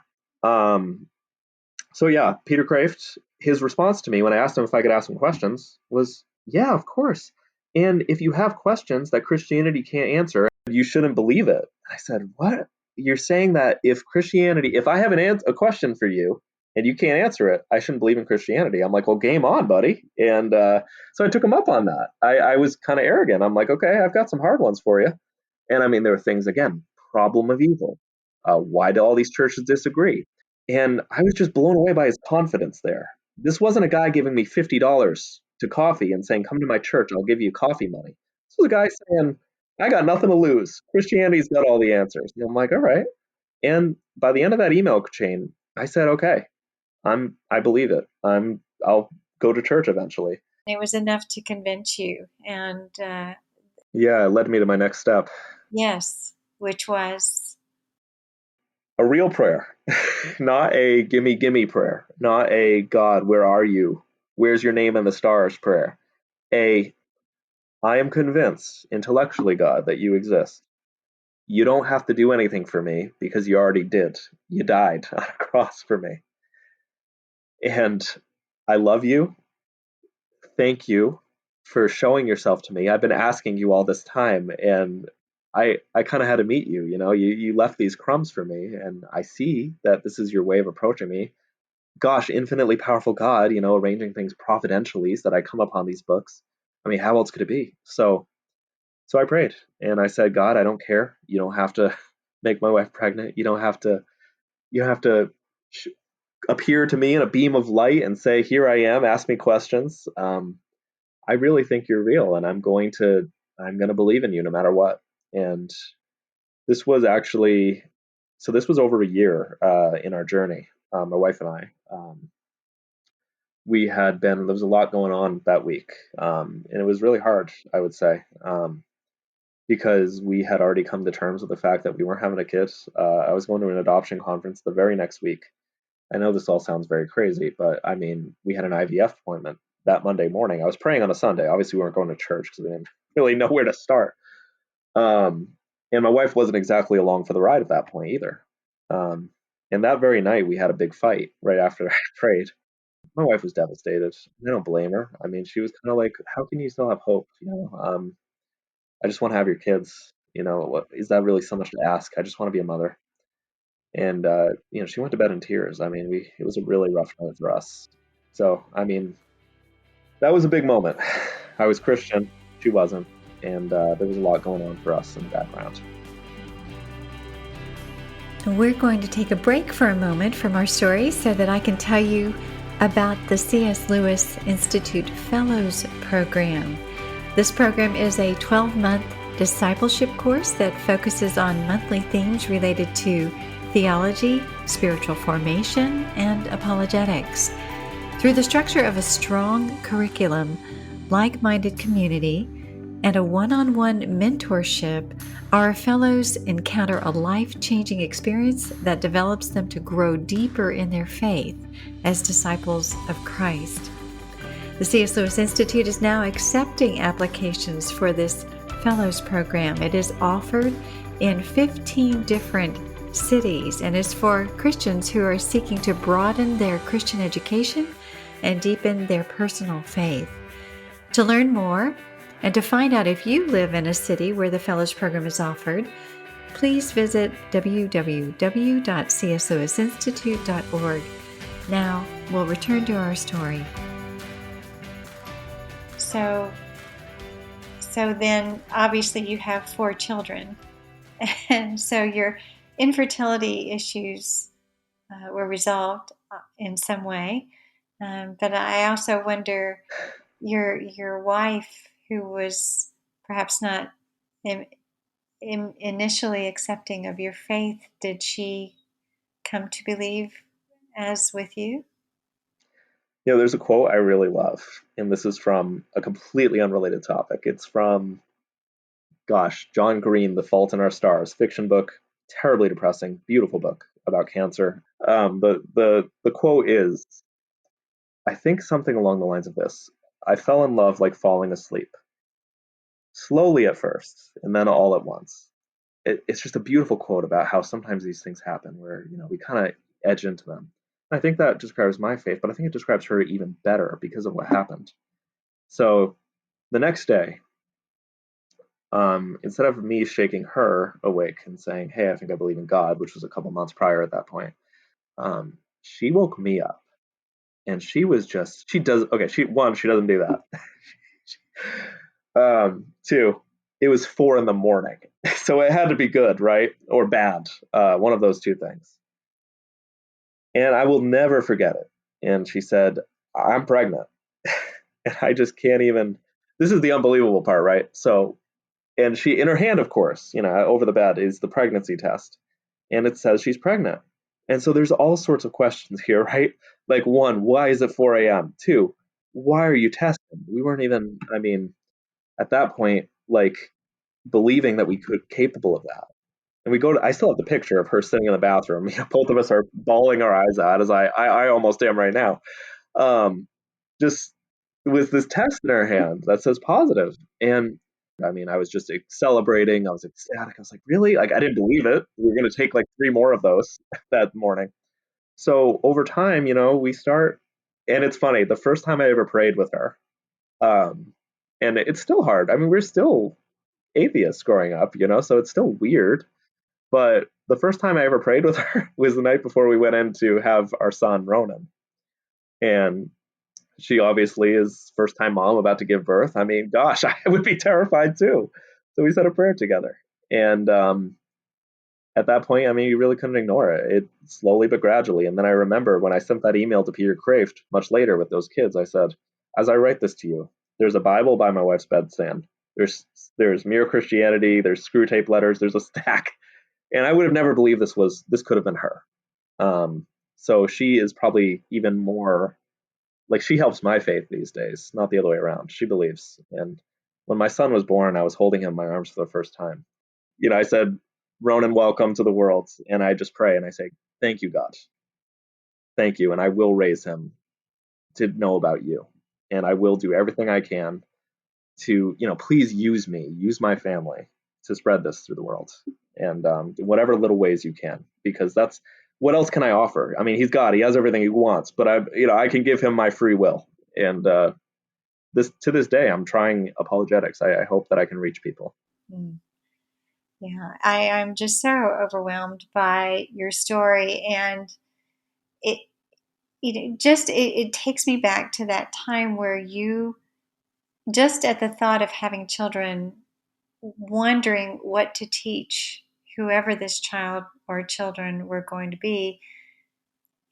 so yeah, Peter Kreeft, his response to me when I asked him if I could ask him questions was, yeah, of course. And if you have questions that Christianity can't answer, you shouldn't believe it. I said, what? You're saying that if I have a question for you and you can't answer it, I shouldn't believe in Christianity. I'm like, well, game on, buddy. And so I took him up on that. I was kind of arrogant. I'm like, okay, I've got some hard ones for you. And I mean, there were things, again, problem of evil. Why do all these churches disagree? And I was just blown away by his confidence there. This wasn't a guy giving me $50 to coffee and saying, come to my church, I'll give you coffee money. This was a guy saying, I got nothing to lose. Christianity's got all the answers. And I'm like, all right. And by the end of that email chain, I said, okay, I believe it. I'll go to church eventually. It was enough to convince you. And yeah, it led me to my next step. Yes, which was a real prayer, not a gimme, gimme prayer, not a God, where are you? Where's your name in the stars prayer? I am convinced intellectually, God, that you exist. You don't have to do anything for me because you already did. You died on a cross for me. And I love you. thank you for showing yourself to me. I've been asking you all this time, and I kind of had to meet you. You left these crumbs for me, and I see that this is your way of approaching me. Gosh, infinitely powerful God, arranging things providentially so that I come upon these books. I mean, how else could it be? So I prayed and I said, God, I don't care. You don't have to make my wife pregnant. You don't have to sh- appear to me in a beam of light and say, here I am, ask me questions. I really think you're real, and I'm going to believe in you no matter what. And this was actually, so this was over a year in our journey, my wife and I. There was a lot going on that week, and it was really hard, I would say, because we had already come to terms with the fact that we weren't having a kid. I was going to an adoption conference the very next week. I know this all sounds very crazy, but I mean, we had an IVF appointment that Monday morning. I was praying on a Sunday. Obviously, we weren't going to church because we didn't really know where to start. Um, and my wife wasn't exactly along for the ride at that point either. Um, and that very night, we had a big fight right after I prayed. My wife was devastated. I don't blame her. I mean, she was kind of like, "How can you still have hope? I just want to have your kids. What is that really so much to ask? I just want to be a mother." And she went to bed in tears. I mean, we it was a really rough night for us. So, I mean, that was a big moment. I was Christian, she wasn't, and there was a lot going on for us in the background. We're going to take a break for a moment from our story so that I can tell you about the C.S. Lewis Institute Fellows Program. This program is a 12-month discipleship course that focuses on monthly themes related to theology, spiritual formation, and apologetics. Through the structure of a strong curriculum, like-minded community, and a one-on-one mentorship, our fellows encounter a life-changing experience that develops them to grow deeper in their faith as disciples of Christ. The C.S. Lewis Institute is now accepting applications for this Fellows Program. It is offered in 15 different cities and is for Christians who are seeking to broaden their Christian education and deepen their personal faith. To learn more and to find out if you live in a city where the Fellows Program is offered, please visit www.cslewisinstitute.org. Now, we'll return to our story. So then obviously you have 4 children, and so your infertility issues were resolved in some way. But I also wonder, your wife, who was perhaps not initially accepting of your faith, did she come to believe as with you? There's a quote I really love, and this is from a completely unrelated topic. It's from, gosh, John Green, The Fault in Our Stars, fiction book, terribly depressing, beautiful book about cancer. The quote is, I think something along the lines of this: I fell in love like falling asleep, slowly at first, and then all at once. It's just a beautiful quote about how sometimes these things happen where we kind of edge into them. And I think that describes my faith, but I think it describes her even better because of what happened. So the next day, instead of me shaking her awake and saying, "Hey, I think I believe in God," which was a couple months prior at that point, she woke me up, and she does okay. She doesn't do that. Two, it was 4 a.m, so it had to be good, right, or bad, one of those two things. And I will never forget it. And she said, "I'm pregnant," and I just can't even. This is the unbelievable part, right? So, and she, in her hand, of course, over the bed is the pregnancy test, and it says she's pregnant. And so there's all sorts of questions here, right? Like, one, why is it 4 a.m.? Two, why are you testing? We weren't even, I mean, at that point, like, believing that we could capable of that. And I still have the picture of her sitting in the bathroom. Both of us are bawling our eyes out, as I almost am right now. Um, just with this test in her hand that says positive. And I mean, I was just celebrating. I was ecstatic. I was like, really? Like, I didn't believe it. We were going to take like 3 more of those that morning. So over time, we start, and it's funny. The first time I ever prayed with her, Um, and it's still hard. I mean, we're still atheists growing up, so it's still weird. But the first time I ever prayed with her was the night before we went in to have our son, Ronan. And she obviously is first time mom about to give birth. I mean, gosh, I would be terrified too. So we said a prayer together. And at that point, I mean, you really couldn't ignore it. It slowly but gradually. And then I remember when I sent that email to Peter Kreeft much later with those kids, I said, as I write this to you, there's a Bible by my wife's bedstand. There's Mere Christianity, there's screw tape letters, there's a stack. And I would have never believed this could have been her. So she is probably even more like she helps my faith these days, not the other way around. She believes. And when my son was born, I was holding him in my arms for the first time. I said, Ronan, welcome to the world. And I just pray and I say, thank you, God. Thank you. And I will raise him to know about you. And I will do everything I can to, please use me, use my family to spread this through the world. And whatever little ways you can, because that's what else can I offer? I mean, he's God, he has everything he wants, but I can give him my free will. And to this day, I'm trying apologetics. I hope that I can reach people. Mm. Yeah, I'm just so overwhelmed by your story, and it it takes me back to that time where you just at the thought of having children, wondering what to teach whoever this child or children were going to be,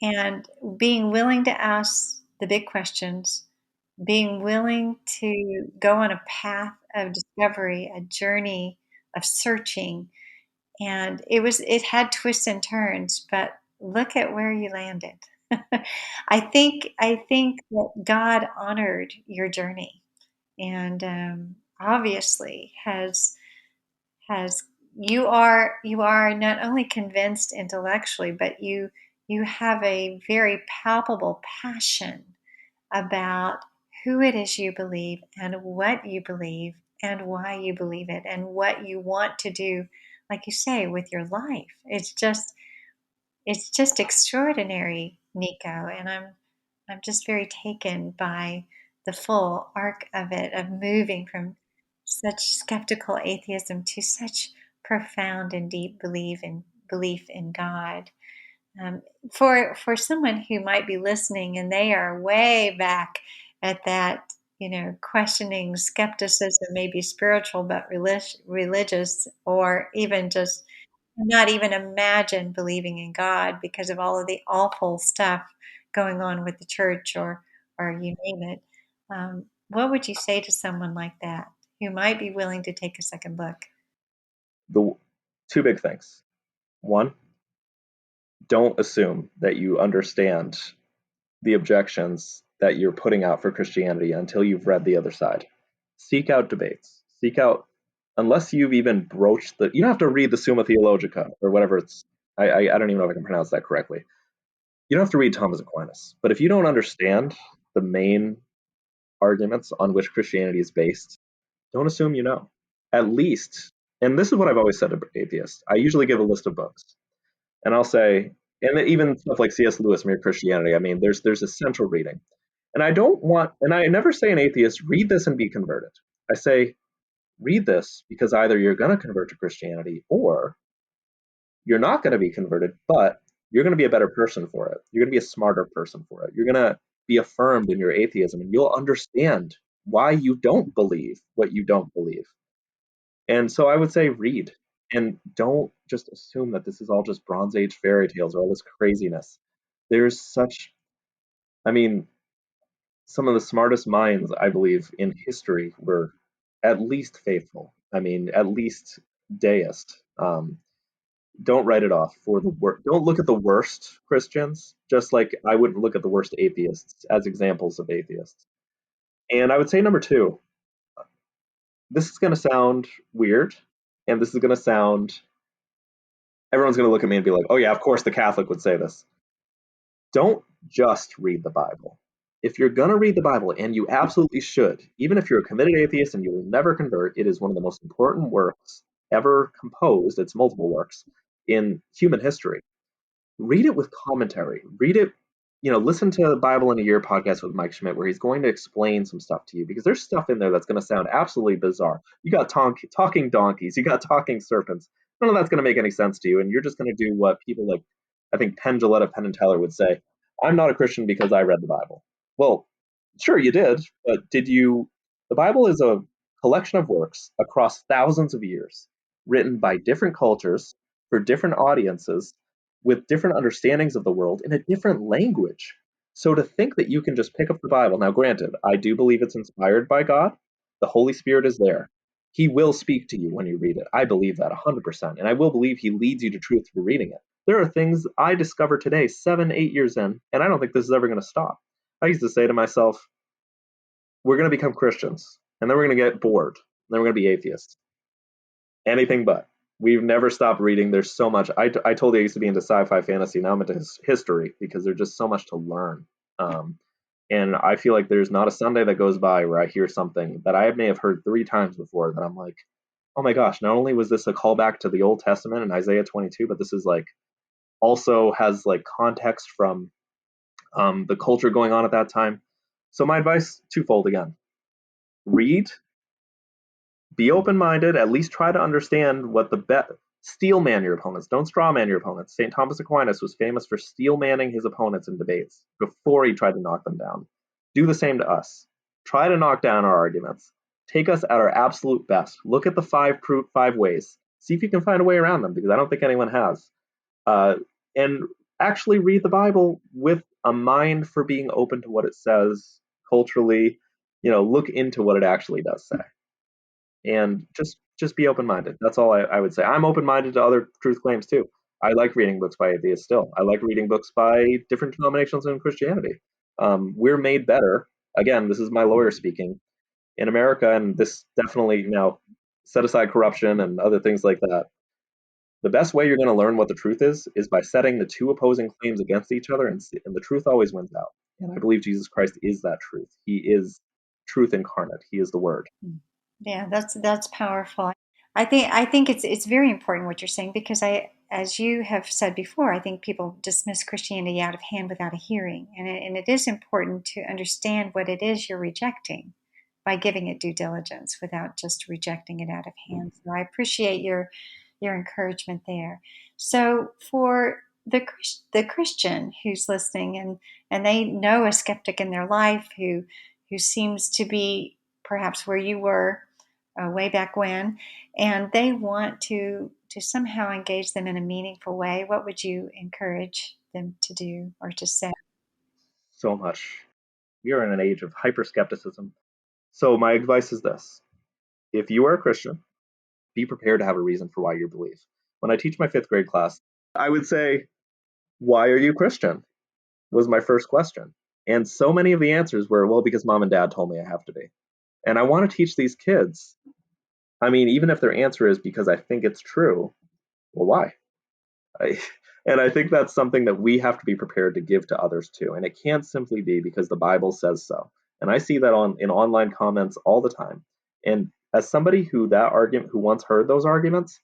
and being willing to ask the big questions, being willing to go on a path of discovery, a journey of searching. And it had twists and turns, but look at where you landed. I think that God honored your journey, and obviously has you are not only convinced intellectually, but you have a very palpable passion about who it is you believe and what you believe and why you believe it and what you want to do, like you say, with your life. It's just extraordinary, Nico, and I'm just very taken by the full arc of it, of moving from such skeptical atheism to such profound and deep belief in God. Um, for someone who might be listening and they are way back at that, questioning skepticism, maybe spiritual but religious, or even just not even imagine believing in God because of all of the awful stuff going on with the church, or you name it. What would you say to someone like that who might be willing to take a second look? The two big things. One, don't assume that you understand the objections that you're putting out for Christianity until you've read the other side. Seek out debates. Seek out, unless you've even broached you don't have to read the Summa Theologica or whatever it's, I don't even know if I can pronounce that correctly. You don't have to read Thomas Aquinas. But if you don't understand the main arguments on which Christianity is based, don't assume you know. At least, and this is what I've always said to atheists, I usually give a list of books. And I'll say, and even stuff like C.S. Lewis, Mere Christianity, I mean, there's essential reading. And I never say an atheist, read this and be converted. I say, read this because either you're going to convert to Christianity or you're not going to be converted, but you're going to be a better person for it. You're going to be a smarter person for it. You're going to be affirmed in your atheism and you'll understand why you don't believe what you don't believe. And so I would say read and don't just assume that this is all just Bronze Age fairy tales or all this craziness. There's such, I mean, some of the smartest minds, I believe, in history were at least faithful. I mean, at least deist. Don't write it off for the worst. Don't look at the worst Christians, just like I wouldn't look at the worst atheists as examples of atheists. And I would say number two, this is going to sound weird, and this is going to sound, everyone's going to look at me and be like, oh, yeah, of course the Catholic would say this. Don't just read the Bible. If you're going to read the Bible, and you absolutely should, even if you're a committed atheist and you will never convert, it is one of the most important works ever composed. It's multiple works in human history. Read it with commentary. Read it listen to the Bible in a Year podcast with Mike Schmidt, where he's going to explain some stuff to you, because there's stuff in there that's going to sound absolutely bizarre. You got talking donkeys, you got talking serpents. None of that's going to make any sense to you, and you're just going to do what people like, I think Penn Jillette, Penn and Teller would say, I'm not a Christian because I read the Bible. Well, sure you did, but did you? The Bible is a collection of works across thousands of years, written by different cultures for different audiences with different understandings of the world in a different language. So to think that you can just pick up the Bible, now granted, I do believe it's inspired by God. The Holy Spirit is there. He will speak to you when you read it. I believe that 100%. And I will believe he leads you to truth through reading it. There are things I discovered today, 7, 8 years in, and I don't think this is ever going to stop. I used to say to myself, we're going to become Christians, and then we're going to get bored, and then we're going to be atheists. Anything but. We've never stopped reading. There's so much. I told you I used to be into sci-fi fantasy. Now I'm into history, because there's just so much to learn. And I feel like there's not a Sunday that goes by where I hear something that I may have heard 3 times before that I'm like, oh my gosh, not only was this a callback to the Old Testament and Isaiah 22, but this is like also has like context from the culture going on at that time. So my advice, twofold again. Read, be open-minded, at least try to understand what steel man your opponents, don't straw man your opponents. St. Thomas Aquinas was famous for steel manning his opponents in debates before he tried to knock them down. Do the same to us. Try to knock down our arguments. Take us at our absolute best. Look at the five ways. See if you can find a way around them, because I don't think anyone has. And actually read the Bible with a mind for being open to what it says culturally. Look into what it actually does say, and just be open-minded. That's all I would say. I'm open-minded to other truth claims too. I like reading books by atheists still. I like reading books by different denominations in Christianity. We're made better. Again, this is my lawyer speaking. In America, and this definitely, now set aside corruption and other things like that, the best way you're going to learn what the truth is by setting the two opposing claims against each other, and the truth always wins out. And I believe Jesus Christ is that truth. He is truth incarnate. He is the Word. Yeah, that's powerful. I think it's very important what you're saying, because as you have said before, I think people dismiss Christianity out of hand without a hearing, and it is important to understand what it is you're rejecting by giving it due diligence without just rejecting it out of hand. So I appreciate your encouragement there. So for the Christian who's listening, and they know a skeptic in their life who seems to be perhaps where you were way back when, and they want to somehow engage them in a meaningful way, what would you encourage them to do or to say? So much. We are in an age of hyper skepticism. So my advice is this: if you are a Christian, be prepared to have a reason for why you believe. When I teach my 5th grade class, I would say, why are you Christian? Was my first question. And so many of the answers were, well, because mom and dad told me I have to be. And I want to teach these kids, I mean, even if their answer is because I think it's true, well, why? I, and I think that's something that we have to be prepared to give to others too. And it can't simply be because the Bible says so. And I see that in online comments all the time. And as somebody who once heard those arguments,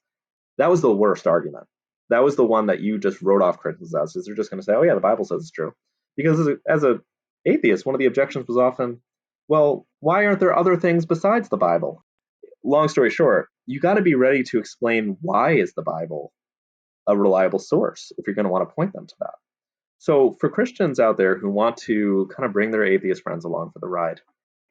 that was the worst argument. That was the one that you just wrote off Christians as, is they're just going to say, oh yeah, the Bible says it's true. Because as a atheist, one of the objections was often, well, why aren't there other things besides the Bible? Long story short, you got to be ready to explain why is the Bible a reliable source if you're going to want to point them to that. So for Christians out there who want to kind of bring their atheist friends along for the ride,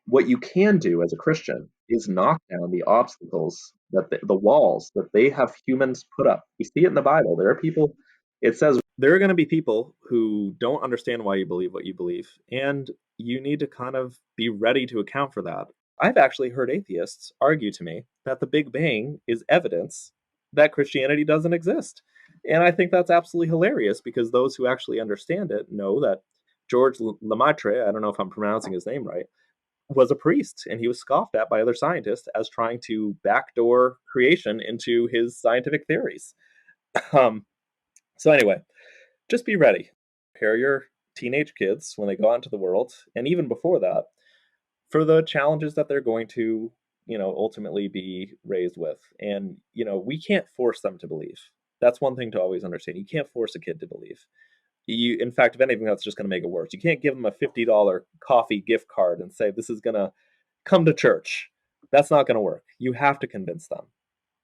what you can do as a Christian is knock down the obstacles, that the walls that they have humans put up. We see it in the Bible. There are people, it says there are going to be people who don't understand why you believe what you believe, and you need to kind of be ready to account for that. I've actually heard atheists argue to me that the Big Bang is evidence that Christianity doesn't exist. And I think that's absolutely hilarious, because those who actually understand it know that George Lemaitre, I don't know if I'm pronouncing his name right, was a priest, and he was scoffed at by other scientists as trying to backdoor creation into his scientific theories. Um, so anyway, just be ready. Prepare your teenage kids when they go out into the world, and even before that, for the challenges that they're going to, ultimately be raised with. And, we can't force them to believe. That's one thing to always understand. You can't force a kid to believe. In fact, if anything, that's just going to make it worse. You can't give them a $50 coffee gift card and say, this is going to come to church. That's not going to work. You have to convince them.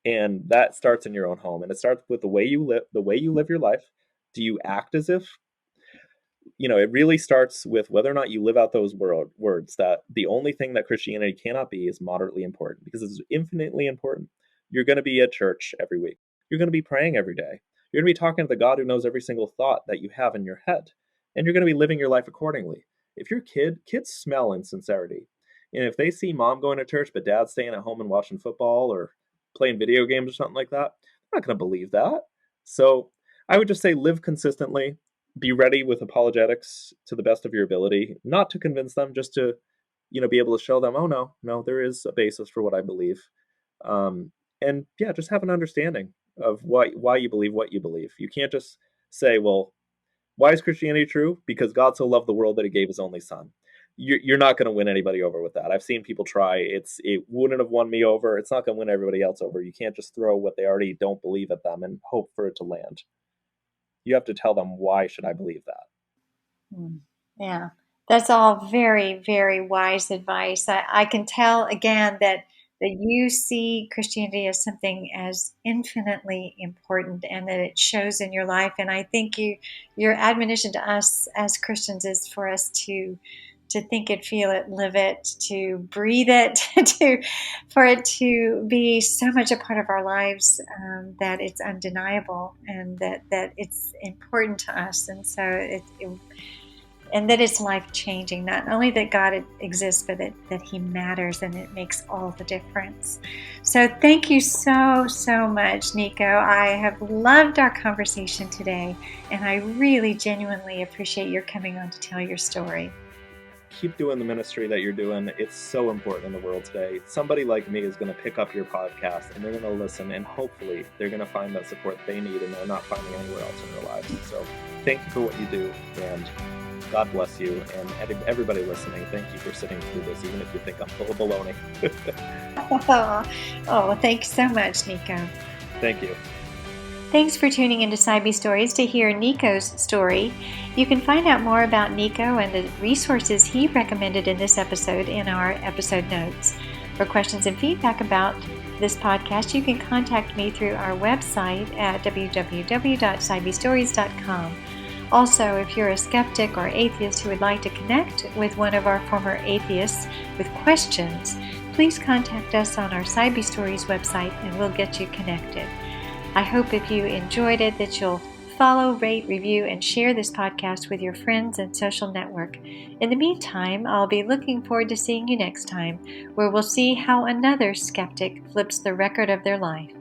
And that starts in your own home. And it starts with the way you live your life. Do you act as if, it really starts with whether or not you live out those words, that the only thing that Christianity cannot be is moderately important, because it's infinitely important. You're going to be at church every week. You're going to be praying every day. You're going to be talking to the God who knows every single thought that you have in your head. And you're going to be living your life accordingly. If your kids smell insincerity. And if they see mom going to church, but dad staying at home and watching football or playing video games or something like that, they're not going to believe that. So I would just say live consistently. Be ready with apologetics to the best of your ability, not to convince them, just to, be able to show them, oh, no, there is a basis for what I believe. And yeah, just have an understanding of why you believe what you believe. You can't just say, well, why is Christianity true? Because God so loved the world that he gave his only son. You're not going to win anybody over with that. I've seen people try. It wouldn't have won me over. It's not going to win everybody else over. You can't just throw what they already don't believe at them and hope for it to land. You have to tell them, why should I believe that? Yeah, that's all very, very wise advice. I can tell again that you see Christianity as something as infinitely important, and that it shows in your life. And I think your admonition to us as Christians is for us to think it, feel it, live it, to breathe it, for it to be so much a part of our lives, that it's undeniable, and that it's important to us, and so and that it's life-changing. Not only that God exists, but that he matters, and it makes all the difference. So thank you so, so much, Nico. I have loved our conversation today, and I really genuinely appreciate your coming on to tell your story. Keep doing the ministry that you're doing. It's so important in the world today. Somebody like me is going to pick up your podcast, and they're going to listen, and hopefully they're going to find that support they need, and they're not finding anywhere else in their lives. So thank you for what you do, and God bless you. And everybody listening, thank you for sitting through this, even if you think I'm full of baloney. Oh, thanks so much, Nico. Thank you. Thanks for tuning into Sci-B Stories to hear Nico's story. You can find out more about Nico and the resources he recommended in this episode in our episode notes. For questions and feedback about this podcast, you can contact me through our website at www.scibstories.com. Also, if you're a skeptic or atheist who would like to connect with one of our former atheists with questions, please contact us on our Sci-B Stories website and we'll get you connected. I hope if you enjoyed it that you'll follow, rate, review, and share this podcast with your friends and social network. In the meantime, I'll be looking forward to seeing you next time, where we'll see how another skeptic flips the record of their life.